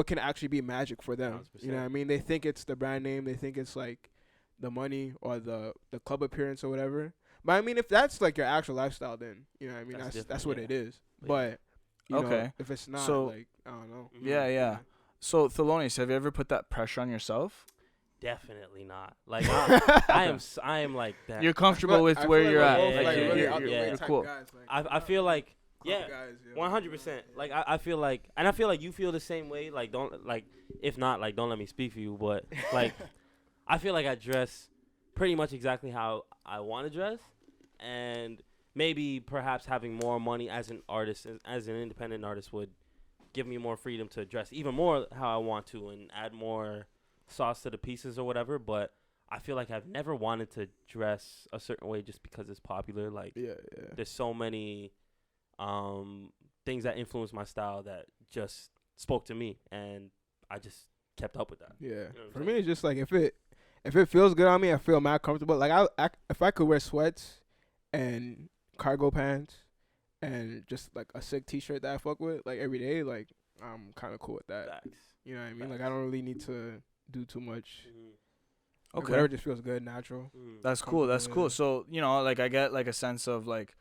can actually be magic for them. 100%. You know what I mean? They think it's the brand name, they think it's like the money or the club appearance or whatever. But I mean, if that's like your actual lifestyle, then you know what I mean, that's what it is. But you know, if it's not, So, like I don't know. Yeah. So Thelonious, have you ever put that pressure on yourself? Definitely not. Like I am like that. You're comfortable with where you're at. Yeah, Like, yeah, you're yeah. cool. I feel like yeah, guys, 100%. Like I feel like, and I feel like you feel the same way. Like don't like, if not, like don't let me speak for you. But like, I feel like I dress pretty much exactly how I want to dress, and maybe perhaps having more money as an artist, as an independent artist, would give me more freedom to dress even more how I want to and add more sauce to the pieces or whatever. But I feel like I've never wanted to dress a certain way just because it's popular. Like there's so many things that influence my style that just spoke to me, and I just kept up with that. Yeah. You know what I'm For saying? me, it's just like if it feels good on me, I feel mad comfortable. Like if I could wear sweats and cargo pants and just like a sick T-shirt that I fuck with like every day, like I'm kind of cool with that. Facts. You know what I mean? Facts. Like I don't really need to do too much. Like, Okay. whatever just feels good, natural. That's cool. That's Yeah. cool. So, you know, like I get like a sense of like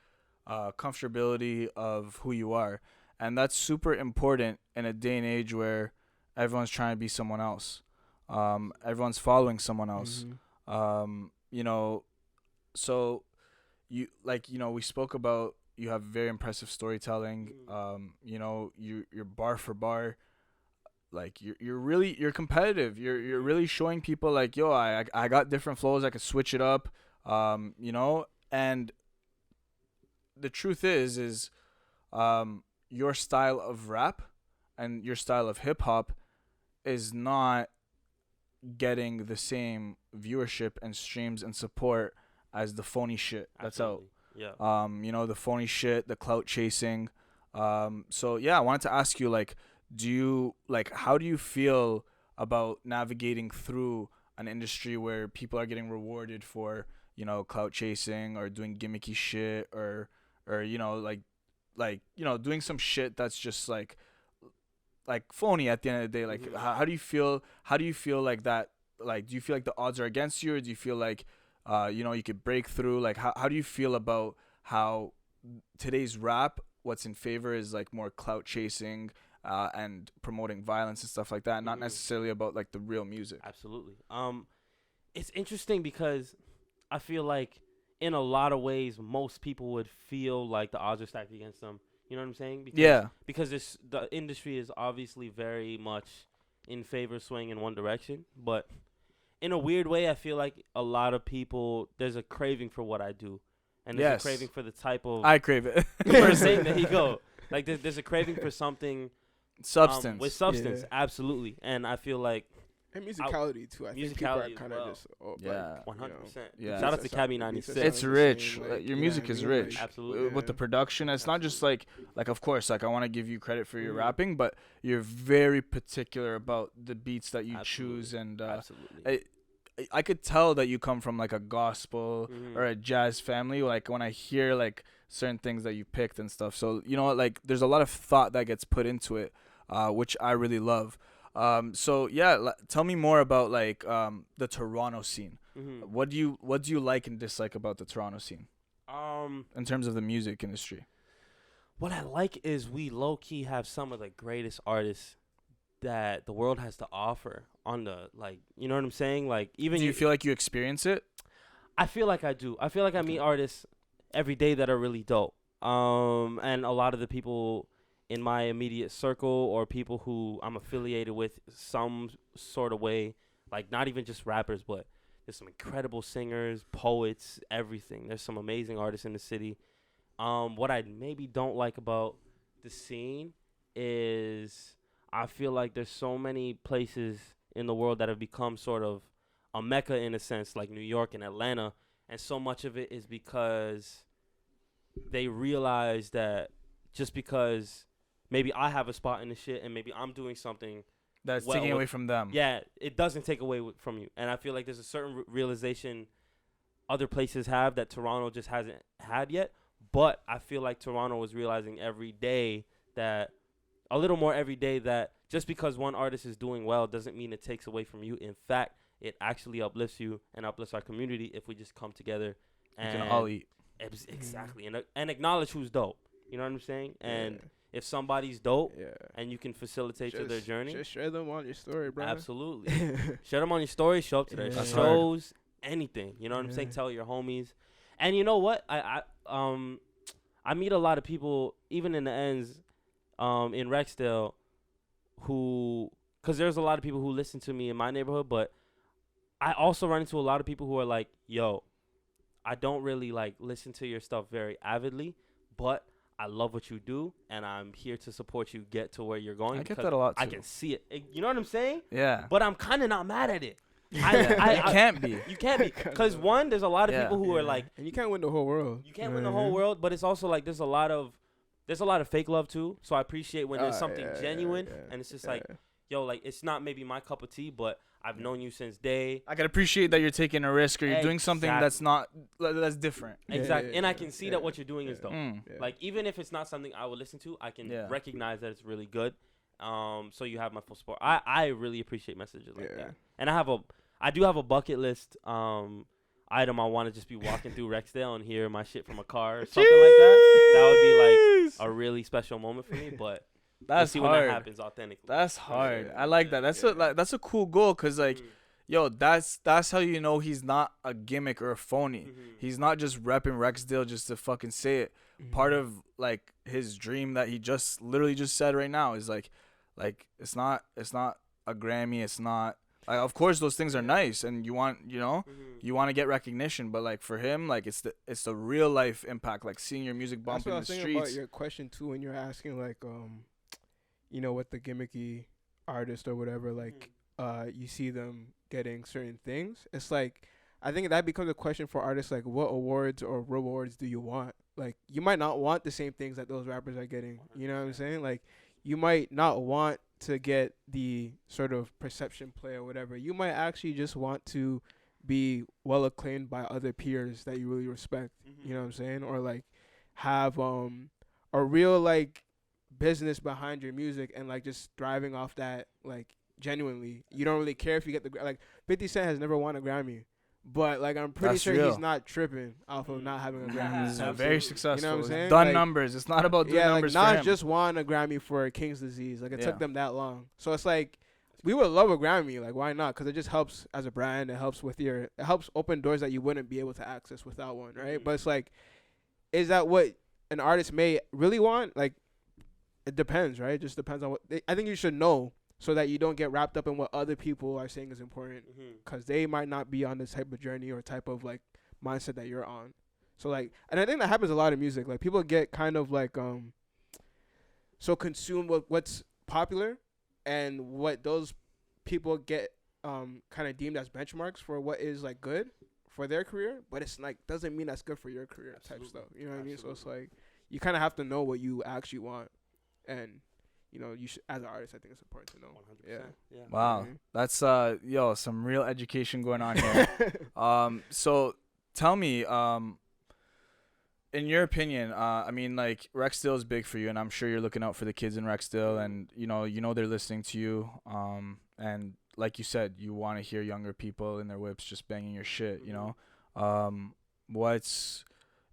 comfortability of who you are. And that's super important in a day and age where everyone's trying to be someone else. Everyone's following someone else. You know, so you like, you know, we spoke about you have very impressive storytelling. You know, you're bar for bar. Like you're competitive. You're really showing people like, yo, I got different flows. I could switch it up. You know, and the truth is your style of rap and your style of hip hop is not getting the same viewership and streams and support as the phony shit that's out. Yeah. You know, the phony shit, the clout chasing. So yeah, I wanted to ask you, like, how do you feel about navigating through an industry where people are getting rewarded for, you know, clout chasing or doing gimmicky shit or you know, like you know, doing some shit that's just like phony at the end of the day? Like, how do you feel like that? Like, do you feel like the odds are against you, or do you feel like you know, you could break through? Like, how do you feel about how today's rap, what's in favor is like more clout chasing and promoting violence and stuff like that, not necessarily about like the real music? Absolutely. It's interesting because I feel like in a lot of ways most people would feel like the odds are stacked against them. You know what I'm saying? Because the industry is obviously very much in favor, swaying in one direction, but in a weird way, I feel like a lot of people, there's a craving for what I do, and there's a craving for the type of I crave it. First thing that you go, like there's a craving for something substance. with substance, absolutely. And I feel like and musicality too. I think people are kind of just 100%. Yeah. Shout out to Cabbie96. It's rich. Your music is rich. Like, absolutely. With the production, it's not just like of course, like I want to give you credit for your rapping, but you're very particular about the beats that you choose, and I could tell that you come from like a gospel or a jazz family. Like when I hear like certain things that you picked and stuff. So you know, like there's a lot of thought that gets put into it, which I really love. So yeah, tell me more about like the Toronto scene. What do you like and dislike about the Toronto scene? In terms of the music industry. What I like is we low key have some of the greatest artists that the world has to offer on the, like, you know what I'm saying? Like, even do you feel like you experience it? I feel like I do. I feel like I meet artists every day that are really dope. And a lot of the people in my immediate circle or people who I'm affiliated with some sort of way, like not even just rappers, but there's some incredible singers, poets, everything. There's some amazing artists in the city. What I maybe don't like about the scene is I feel like there's so many places in the world that have become sort of a mecca in a sense, like New York and Atlanta, and so much of it is because they realize that just because maybe I have a spot in the shit and maybe I'm doing something that's taking away from them. Yeah, it doesn't take away from you. And I feel like there's a certain realization other places have that Toronto just hasn't had yet. But I feel like Toronto is realizing every day that a little more every day that just because one artist is doing well doesn't mean it takes away from you. In fact, it actually uplifts you and uplifts our community if we just come together and We can all eat. Exactly. And acknowledge who's dope. You know what I'm saying? And if somebody's dope and you can facilitate to their journey, just share them on your story, bro. absolutely. Share them on your story. Show up to their shows. Anything. You know what I'm saying? Tell your homies. And you know what? I meet a lot of people, even in the ends, in Rexdale, who, because there's a lot of people who listen to me in my neighborhood, but I also run into a lot of people who are like, yo, I don't really like listen to your stuff very avidly, but I love what you do, and I'm here to support you get to where you're going. I get that a lot, too. I can see it. You know what I'm saying? Yeah. But I'm kind of not mad at it. You can't be. You can't be. Because, one, there's a lot of people who are like. And you can't win the whole world. You can't win the whole world, but it's also like there's a lot of fake love, too. So I appreciate when there's something genuine, and it's just like, yo, like, it's not maybe my cup of tea, but I've known you since day. I can appreciate that you're taking a risk or you're doing something that's different. Exactly. And I can see that what you're doing is dope. Like, even if it's not something I would listen to, I can recognize that it's really good. So you have my full support. I really appreciate messages like that. And I do have a bucket list item. I want to just be walking through Rexdale and hear my shit from a car or something like that. That would be like a really special moment for me, but that's see hard. when that happens authentically. That's hard. I like that. That's a cool goal because like, yo, that's how you know he's not a gimmick or a phony. He's not just repping Rexdale just to fucking say it. Part of like his dream that he just literally just said right now is like it's not a Grammy. It's not like, of course those things are nice and you want you want to get recognition, but like for him like it's the real life impact, like seeing your music bump in the streets. That's what I was thinking about your question too when you're asking like what the gimmicky artist or whatever, like, you see them getting certain things. It's like, I think that becomes a question for artists, like, what awards or rewards do you want? Like, you might not want the same things that those rappers are getting. You know what I'm saying? Like, you might not want to get the sort of perception play or whatever. You might actually just want to be well acclaimed by other peers that you really respect. You know what I'm saying? Or, like, have a real, like, business behind your music and like just thriving off that, like, genuinely. You don't really care if you get the like 50 Cent has never won a Grammy, but like I'm pretty sure he's not tripping off of not having a Grammy. He's very successful. You know what I'm saying? Done like, numbers. It's not about doing numbers like, for Nas him. just won a Grammy for King's Disease. Like it took them that long. So it's like we would love a Grammy. Like why not? Because it just helps as a brand. It helps it helps open doors that you wouldn't be able to access without one, right? But it's like, is that what an artist may really want? Like, it depends, right? It just depends on what I think you should know so that you don't get wrapped up in what other people are saying is important, because they might not be on this type of journey or type of like mindset that you're on. So like, and I think that happens a lot in music. Like people get kind of like so consumed with what's popular and what those people get kind of deemed as benchmarks for what is like good for their career, but it's like doesn't mean that's good for your career type stuff. You know what I mean? So it's like you kind of have to know what you actually want. And, you should, as an artist, I think it's important to know. 100%. Yeah. Wow. That's, some real education going on here. So tell me, in your opinion, I mean, like, Rexdale is big for you, and I'm sure you're looking out for the kids in Rexdale, and, you know they're listening to you. And like you said, you want to hear younger people in their whips just banging your shit, you know?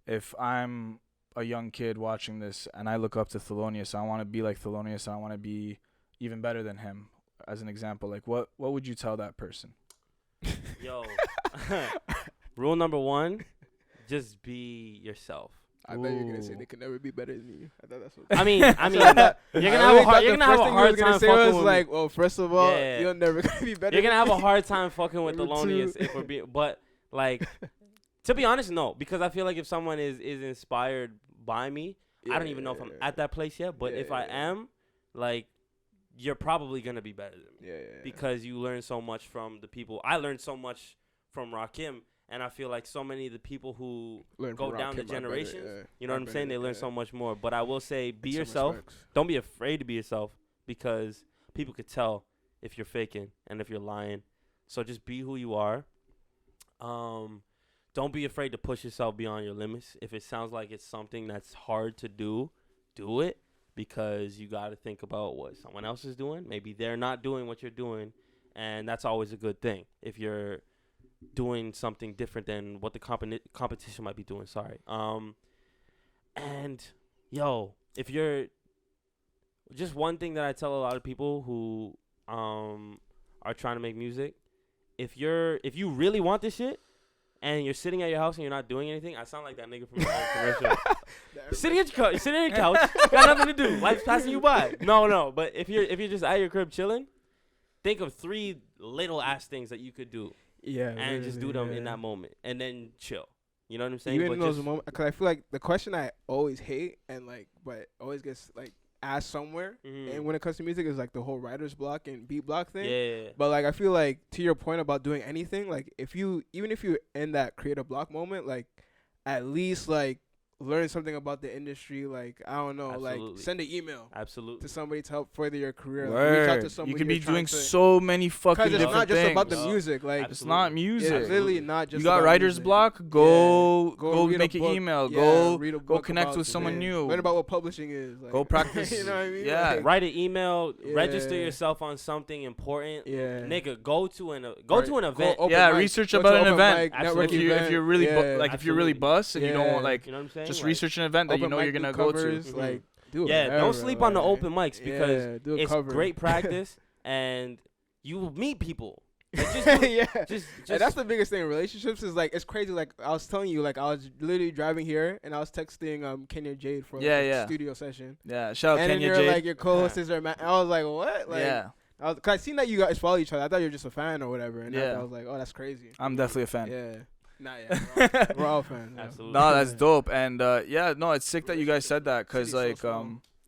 If I'm a young kid watching this and I look up to Thelonious, I want to be like Thelonious, and I want to be even better than him, as an example. Like, what would you tell that person? Yo, rule number 1, just be yourself. I thought you were gonna say they could never be better than you. I thought that's what. I mean, you're gonna have a hard time fucking with like, well, first of all, you're never gonna be better. You're gonna have a hard time fucking with Thelonious if we're being, but like, to be honest, no, because I feel like if someone is inspired by me, I don't even know if I'm at that place yet, but if I am, like, you're probably gonna be better than me. Because you learn so much from the people. I learned so much from Rakim. And I feel like so many of the people who go down the generations, you know what I'm saying? They learn so much more. But I will say, be yourself. Don't be afraid to be yourself, because people could tell if you're faking and if you're lying. So just be who you are. Don't be afraid to push yourself beyond your limits. If it sounds like it's something that's hard to do, do it. because you got to think about what someone else is doing. Maybe they're not doing what you're doing, and that's always a good thing if you're doing something different than what the competition might be doing. Sorry. And yo, if you're just one thing that I tell a lot of people who are trying to make music, if you really want this shit and you're sitting at your house and you're not doing anything, I sound like that nigga from the commercial. You're sitting on your couch, got nothing to do, life's passing you by. No, but if you're just at your crib chilling, think of 3 little ass things that you could do. Yeah, and just do them in that moment, and then chill. You know what I'm saying? Even in those moments, because I feel like the question I always hate and like, but always gets like asked somewhere, and when it comes to music, is like the whole writer's block and beat block thing. Yeah. But like, I feel like to your point about doing anything, like even if you're in that creative block moment, like at least like learn something about the industry. Like, I don't know, Absolutely. like send an email to somebody to help further your career. Word. Like, reach out to somebody. You could be doing so many fucking different things. Because it's not just about the music. Like, it's not music. It's literally not just. You got about writer's music. block. Go read make an email. Read a Go book connect about with someone new. Learn about what publishing is. Like, Go practice. You know what I mean? Yeah. Like, write an email. Yeah. Register yourself on something important. Yeah. Nigga, go to an event. Yeah, research about an event. Absolutely. If you're really Absolutely. if you're really bust and you don't like, you know what I'm saying? just Like, research an event that you know you're gonna go to. Like, do it yeah, whatever, don't sleep on the like, open mics because do a it's cover. great practice and you will meet people. Like, just do, yeah, just and that's the biggest thing in relationships is like it's crazy. Like I was telling you, like I was literally driving here and I was texting Kenya Jade for a studio session. Yeah, shout out and Kenya then Jade. you're like your co-hosts are I was like, what? Like, yeah, cause I seen that you guys follow each other. I thought you were just a fan or whatever. And I was like, oh, that's crazy. I'm definitely a fan. Yeah. Nah, yeah, we're all fans. Yeah. Absolutely. No, that's dope. And it's sick that you guys said that because like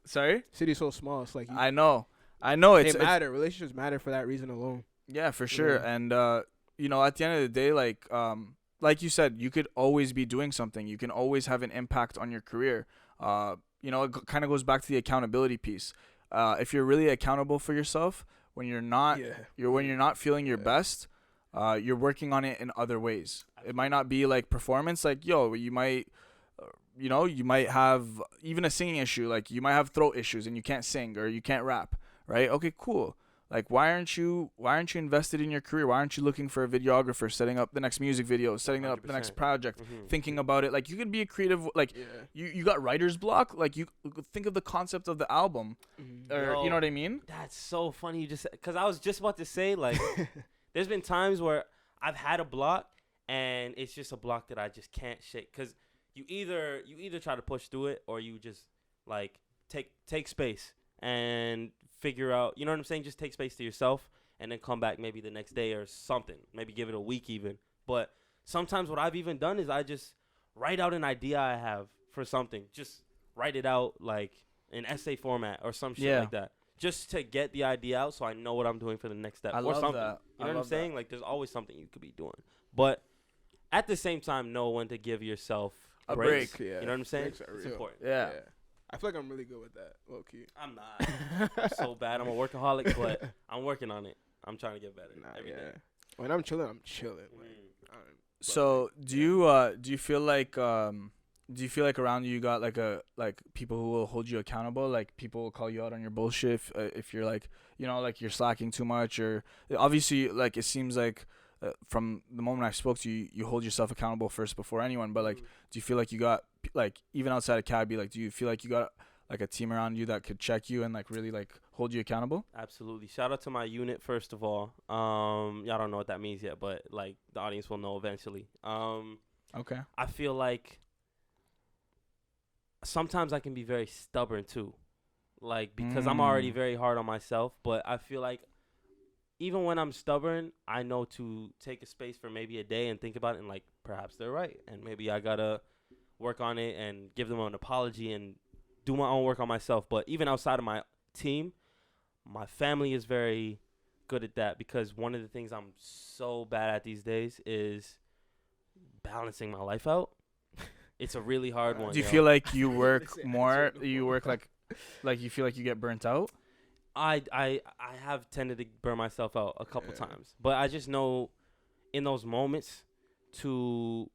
sorry, city's so small. It's like I know it's matter. Relationships matter for that reason alone. Yeah, for sure. And at the end of the day, like you said, you could always be doing something. You can always have an impact on your career. It kind of goes back to the accountability piece. If you're really accountable for yourself, when you're not feeling your best, you're working on it in other ways. It might not be like performance. Like, you might have even a singing issue. Like, you might have throat issues and you can't sing or you can't rap, right? Okay, cool. Like, why aren't you invested in your career? Why aren't you looking for a videographer, setting up the next music video, setting 100%. Up the next project, thinking about it? Like, you could be a creative. Like, you got writer's block. Like, you think of the concept of the album, or you know what I mean? That's so funny. You just because I was just about to say like, there's been times where I've had a block and it's just a block that I just can't shake. Cause you either try to push through it or you just like take space and figure out, you know what I'm saying? Just take space to yourself and then come back maybe the next day or something. Maybe give it a week even. But sometimes what I've even done is I just write out an idea I have for something. Just write it out like in essay format or some shit like that. Just to get the idea out so I know what I'm doing for the next step. I or love something. that. You know what I'm saying? Like, there's always something you could be doing. But at the same time, know when to give yourself a breaks. break. You know what I'm saying? Breaks are It's real. important. Yeah. I feel like I'm really good with that, low key. I'm not. I'm so bad. I'm a workaholic, but I'm working on it. I'm trying to get better every day. When I'm chilling, I'm chilling. So do you feel like around you got like people who will hold you accountable? Like, people will call you out on your bullshit if you're like, like you're slacking too much, or obviously like it seems like from the moment I spoke to you, you hold yourself accountable first before anyone. But like, do you feel like you got like, even outside of Cabbie, like, do you feel like you got like a team around you that could check you and like really like hold you accountable? Absolutely. Shout out to my unit first of all. Y'all don't know what that means yet, but like the audience will know eventually. Okay. I feel like sometimes I can be very stubborn too, like because I'm already very hard on myself. But I feel like even when I'm stubborn, I know to take a space for maybe a day and think about it, and like perhaps they're right, and maybe I gotta work on it and give them an apology and do my own work on myself. But even outside of my team, my family is very good at that, because one of the things I'm so bad at these days is balancing my life out. It's a really hard one. Do you feel like you work more? You work like you feel like you get burnt out? I have tended to burn myself out a couple times, but I just know in those moments to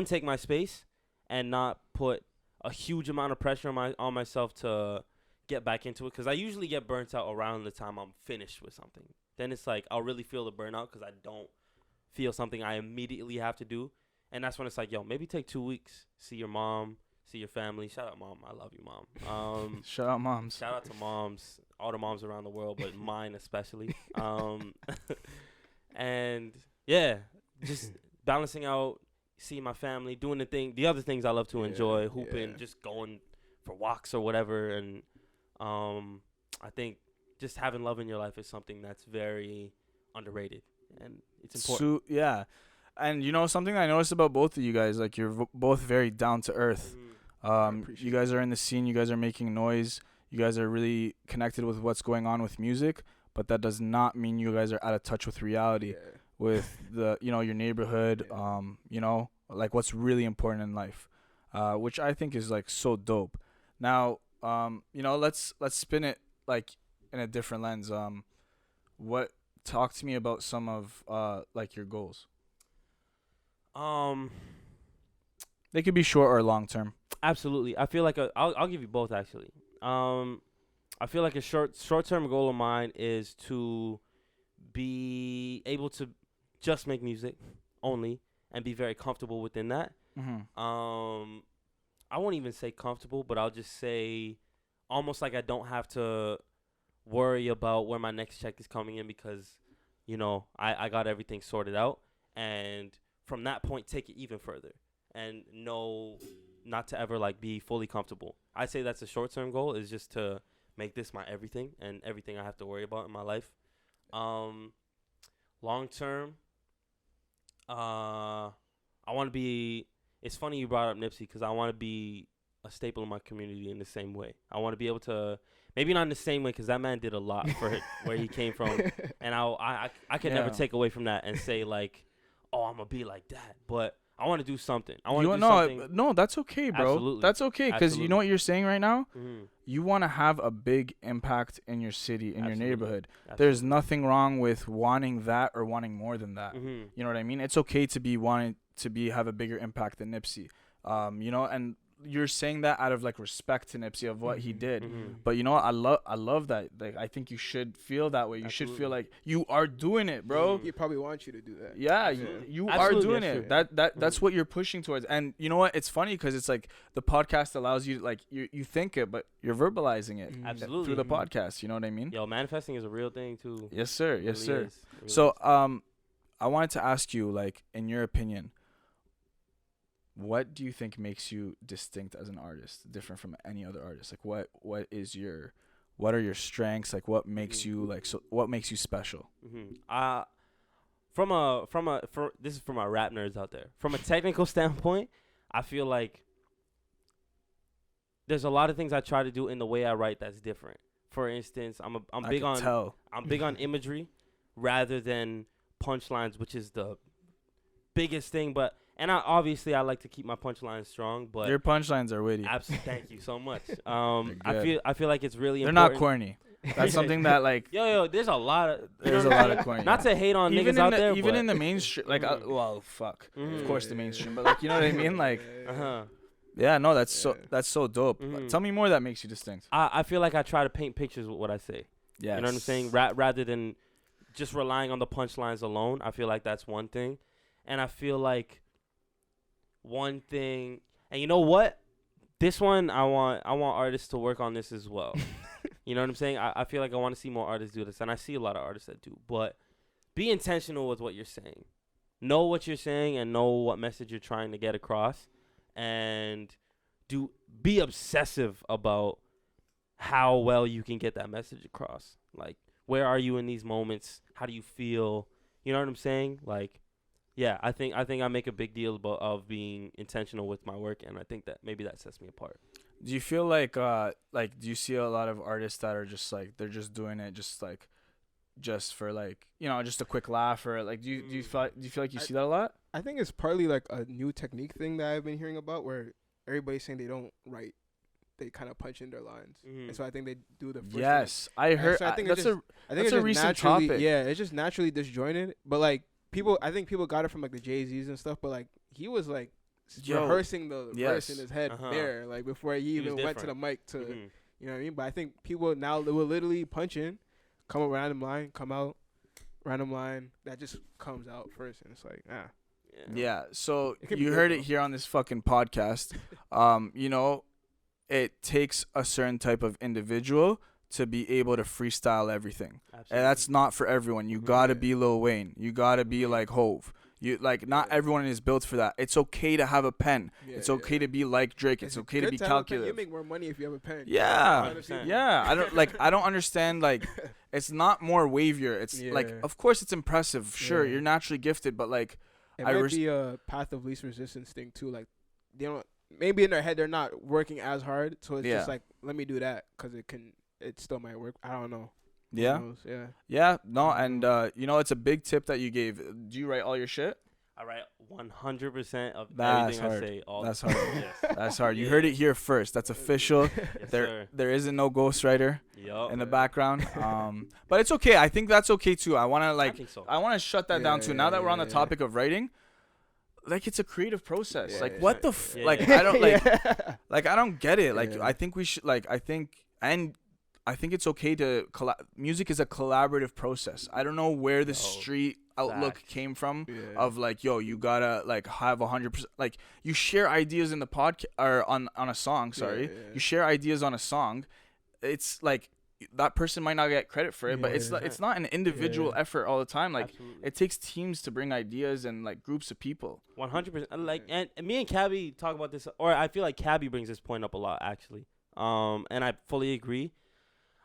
take my space and not put a huge amount of pressure on myself to get back into it, because I usually get burnt out around the time I'm finished with something. Then it's like I'll really feel the burnout because I don't feel something I immediately have to do. And that's when it's like, yo, maybe take 2 weeks, see your mom, see your family. Shout out, Mom. I love you, Mom. Shout out moms. Shout out to moms, all the moms around the world, but mine especially. And yeah, just balancing out, seeing my family, doing the other things I love to enjoy, hooping, just going for walks or whatever. And I think just having love in your life is something that's very underrated, and it's important. Yeah. And you know, something I noticed about both of you guys, like you're both very down to earth. You guys are in the scene, you guys are making noise, you guys are really connected with what's going on with music, but that does not mean you guys are out of touch with reality, with the, you know, your neighborhood, you know, like what's really important in life, which I think is like so dope. Now, you know, let's spin it like in a different lens. Talk to me about some of like your goals. They could be short or long term. Absolutely. I feel like I'll give you both actually. I feel like a short term goal of mine is to be able to just make music only and be very comfortable within that. I won't even say comfortable, but I'll just say almost like I don't have to worry about where my next check is coming in because, you know, I got everything sorted out. And from that point, take it even further and know not to ever like be fully comfortable. I say that's a short-term goal, is just to make this my everything and everything I have to worry about in my life. Long-term, I want to be, it's funny you brought up Nipsey because I want to be a staple in my community in the same way. I want to be able to, maybe not in the same way because that man did a lot for where he came from. And I can never take away from that and say like, oh, I'm going to be like that. But I want to do something. I want to do something. No, that's okay, bro. Absolutely. That's okay because you know what you're saying right now? Mm-hmm. You want to have a big impact in your city, in your neighborhood. Absolutely. There's nothing wrong with wanting that or wanting more than that. Mm-hmm. You know what I mean? It's okay to be wanting to have a bigger impact than Nipsey. You know, and you're saying that out of like respect to Nipsey of what he did. But you know what? I love that. Like I think you should feel that way. You should feel like you are doing it, bro. He probably wants you to do that. Yeah, you are doing it. That's what you're pushing towards. And you know what? It's funny because it's like the podcast allows you, like you think it, but you're verbalizing it through the podcast. You know what I mean? Yo, manifesting is a real thing too. Yes, sir. Yes, sir. Really So I wanted to ask you, like, in your opinion, what do you think makes you distinct as an artist, different from any other artist? Like, what are your strengths? Like, what makes you what makes you special? This is for my rap nerds out there. From a technical standpoint, I feel like there's a lot of things I try to do in the way I write that's different. For instance, I'm big on imagery rather than punchlines, which is the biggest thing. And I like to keep my punchlines strong, but your punchlines are witty. Absolutely, thank you so much. I feel like it's really They're important. not corny. That's something that like there's a lot of corny. Not to hate on niggas out there, even in the mainstream, like fuck, of course the mainstream, but like you know what I mean, like yeah, no, that's so dope. Tell me more that makes you distinct. I feel like I try to paint pictures with what I say. Yeah, you know what I'm saying, rather than just relying on the punchlines alone. I feel like that's one thing, and I feel like one thing, and you know what? This one, I want artists to work on this as well. You know what I'm saying? I feel like I want to see more artists do this, and I see a lot of artists that do. But be intentional with what you're saying. Know what you're saying and know what message you're trying to get across, and be obsessive about how well you can get that message across. Like, where are you in these moments? How do you feel? You know what I'm saying? Like, yeah, I think I make a big deal of being intentional with my work, and I think that maybe that sets me apart. Do you feel like do you see a lot of artists that are just like they're just doing it just for like, you know, just a quick laugh, or like do you feel like you see that a lot? I think it's partly like a new technique thing that I've been hearing about, where everybody's saying they don't write, they kind of punch in their lines, and so I think they do the first yes one. I heard. So I think that's a recent topic. topic. Yeah, it's just naturally disjointed, but like I think people got it from like the Jay-Z's and stuff, but like he was like rehearsing the verse in his head there, like before he even went to the mic to, You know what I mean? But I think people now will literally punch in, come up random line, come out, random line. That just comes out first, and it's like, Yeah. So It can be you good, heard though. it here on this fucking podcast. You know, it takes a certain type of individual to be able to freestyle everything. Absolutely. And that's not for everyone. You gotta be Lil Wayne. You gotta be like Hove. You like not everyone is built for that. It's okay to have a pen. It's okay to be like Drake. It's okay to be You calculative. make more money if you have a pen. Yeah, 100%. yeah. I don't understand. Like, it's not more wavier. It's like, Yeah. of course, it's impressive. Sure, Yeah. you're naturally gifted, but like, It I might res- be a path of least resistance thing too. Like, they don't. Maybe in their head they're not working as hard, so it's Yeah. just like, let me do that because it can. It still might work. I don't know. Who yeah, knows? Yeah. yeah. No, and you know, it's a big tip that you gave. Do you write all your shit? I write 100% of That's everything hard. I say. All That's the hard. time. Yes. That's hard. You heard it here first. That's official. Yes, There, sir. there isn't no ghostwriter Yup. in the background. But it's okay. I think that's okay too. I wanna I think so. I want to shut that down too. Now that we're on the yeah. topic of writing, like it's a creative process. Yeah, like yeah, what yeah, the f- yeah. like I don't like Yeah. like I don't get it. Like Yeah. I think we should like I think it's okay to music is a collaborative process. I don't know where the street outlook facts. came from Yeah. of like, yo, you gotta like have 100%. Like you share ideas in the podcast or on a song. Sorry, yeah. you share ideas on a song. It's like that person might not get credit for it, but it's Yeah. it's not an individual effort all the time. Like Absolutely. it takes teams to bring ideas and like groups of people. 100%. Like, and me and Cabbie talk about this, or I feel like Cabbie brings this point up a lot, actually. And I fully agree.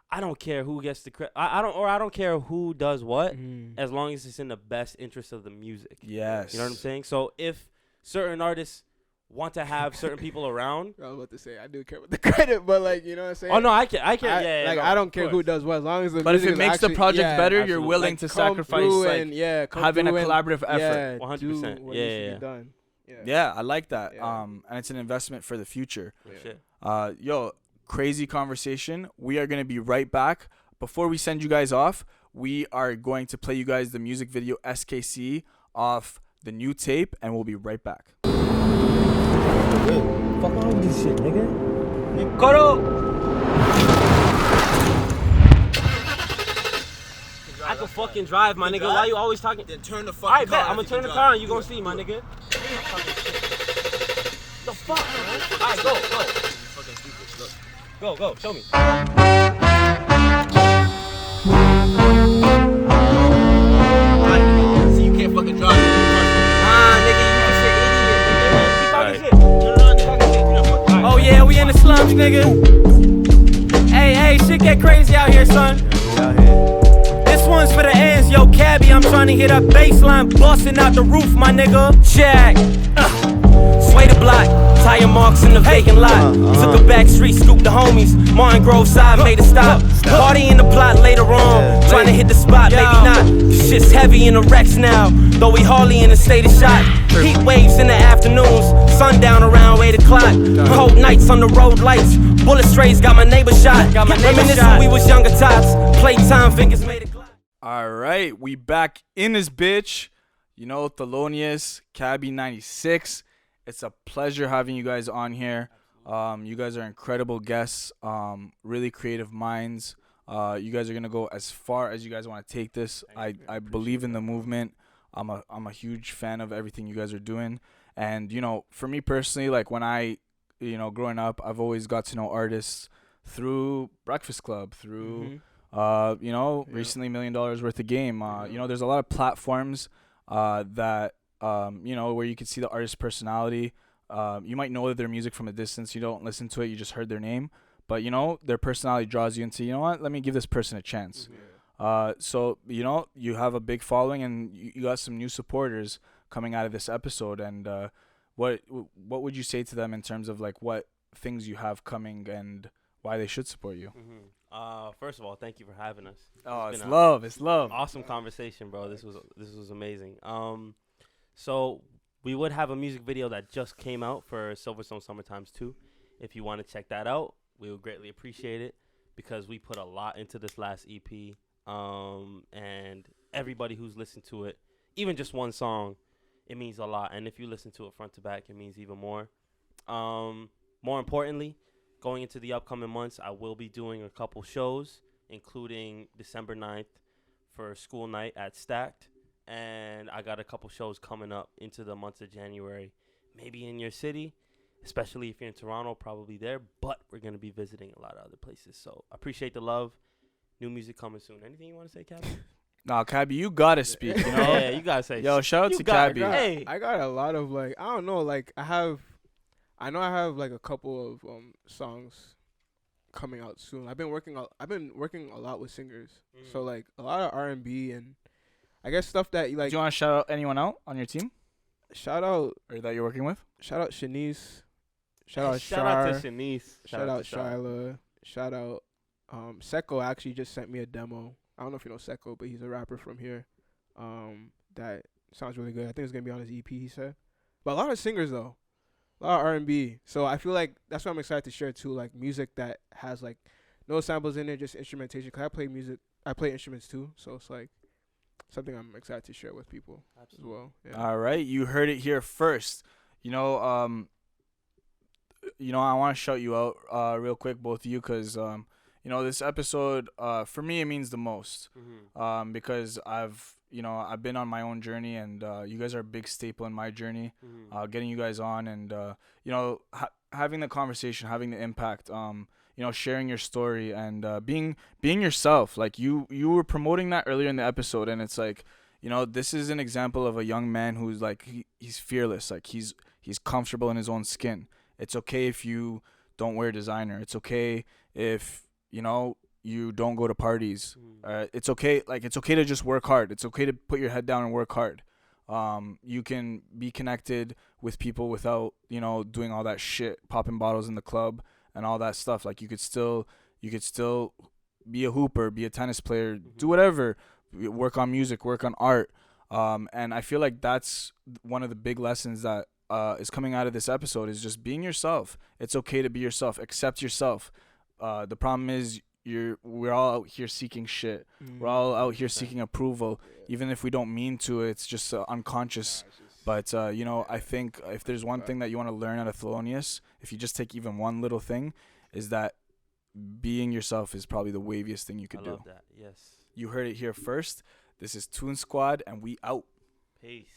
I don't care who gets the credit. I don't care who does what, as long as it's in the best interest of the music. Yes. You know what I'm saying? So if certain artists want to have certain people around, I was about to say I do care about the credit, but like, you know what I'm saying? oh no, I care. Yeah, like no, I don't of care course. who does what, as long as the But if music it is makes the actually- project yeah, better, you're absolutely. willing like, to come sacrifice through like and come having a through and- collaborative effort. Yeah, 100%. do what Yeah, needs to yeah. be done. Yeah, I like that. Yeah. And it's an investment for the future. Shit. Yo, crazy conversation. We are gonna be right back. Before we send you guys off, we are going to play you guys the music video SKC off the new tape, and we'll be right back. Fuck on with this shit, nigga. I can fucking drive, my nigga. Why you always talking? Then turn the fucking Alright, car. bet. I'm gonna turn the car on. You gonna see, my nigga. The fuck, man? Alright, go. Go. Show me. So you can't fucking drive. Nah, nigga, you just an idiot, nigga. Keep talking shit. Turn it on, talking shit. You know, fuck. Alright. Oh yeah, we in the slums, nigga. Hey, shit get crazy out here, son. This one's for the ends, yo, Cabbie. I'm trying to hit a baseline, busting out the roof, my nigga. Check. Sway the block, tire marks in the vacant lot. Took a back street, scooped the homies. Martin Grove side made a stop. Party in the plot later on, trying to hit the spot, maybe not. Shit's heavy in the wrecks now, though we hardly in a state of shock. Heat waves in the afternoons, sundown around 8 o'clock. Cold nights on the road lights, bullet strays got my neighbor shot. Reminiscing when we was younger tots, playtime fingers made it clock. All right, we back in this bitch. You know, Thelonious, Cabbie96. It's a pleasure having you guys on here. You guys are incredible guests, really creative minds. You guys are gonna go as far as you guys want to take this. I believe in the movement. I'm a huge fan of everything you guys are doing. And you know, for me personally, like when I, you know, growing up, I've always got to know artists through Breakfast Club, through you know, recently $1 Million Worth of Game. You know, there's a lot of platforms that you know, where you can see the artist's personality. You might know their music from a distance. You don't listen to it. You just heard their name. But, you know, their personality draws you into, you know what, let me give this person a chance. So, you know, you have a big following and you got some new supporters coming out of this episode. And what would you say to them in terms of, like, what things you have coming and why they should support you? First of all, thank you for having us. Oh, It's it's been love. It's love. Awesome conversation, bro. This was amazing. So we would have a music video that just came out for Silverstone Summertimes 2. If you want to check that out, we would greatly appreciate it because we put a lot into this last EP. And everybody who's listened to it, even just one song, it means a lot. And if you listen to it front to back, it means even more. More importantly, going into the upcoming months, I will be doing a couple shows, including December 9th for school night at Stacked. And I got a couple shows coming up into the months of January, maybe in your city, especially if you're in Toronto, probably there. But we're going to be visiting a lot of other places. So I appreciate the love. New music coming soon. Anything you want to say, Cabbie? Nah, Cabbie, you gotta speak. You know. Yeah, you got to say. Yo, shout out You to got- Cabbie. Hey. I got a lot of like, I don't know, like I know I have like a couple of songs coming out soon. I've been working a lot with singers. So like a lot of R&B and I guess stuff that you like. Do you want to shout out anyone out on your team Shout out or that you're working with? Shanice. Shout out Shout out to Shar. Shanice. Shout out to Shar. Shyla. Shout out Seko actually just sent me a demo. I don't know if you know Seko, but he's a rapper from here. That sounds really good. I think it's gonna be on his EP, he said. But a lot of singers though. A lot of R&B. So I feel like that's what I'm excited to share too, like music that has like no samples in it, just instrumentation. Cause I play instruments too, so it's like something I'm excited to share with people as well. Yeah. All right, you heard it here first. You know, I want to shout you out real quick, both of you, because you know, this episode for me it means the most. Because I've been on my own journey, and you guys are a big staple in my journey. Getting you guys on, and having the conversation, having the impact. Sharing your story and being yourself. Like you were promoting that earlier in the episode, and it's like, this is an example of a young man who's like he's fearless. Like he's comfortable in his own skin. It's okay if you don't wear designer. It's okay if you don't go to parties. It's okay. Like it's okay to just work hard. It's okay to put your head down and work hard. You can be connected with people without doing all that shit, popping bottles in the club and all that stuff. Like you could still be a hooper, be a tennis player, do whatever, work on music, work on art. And I feel like that's one of the big lessons that is coming out of this episode, is just being yourself. It's okay to be yourself. Accept yourself. The problem is we're all out here seeking shit. We're all out here seeking approval, even if we don't mean to. It's just unconscious. But, I think if there's one thing that you want to learn out of Thelonious, if you just take even one little thing, is that being yourself is probably the waviest thing you could do. I love that, yes. You heard it here first. This is Toon Squad, and we out. Peace.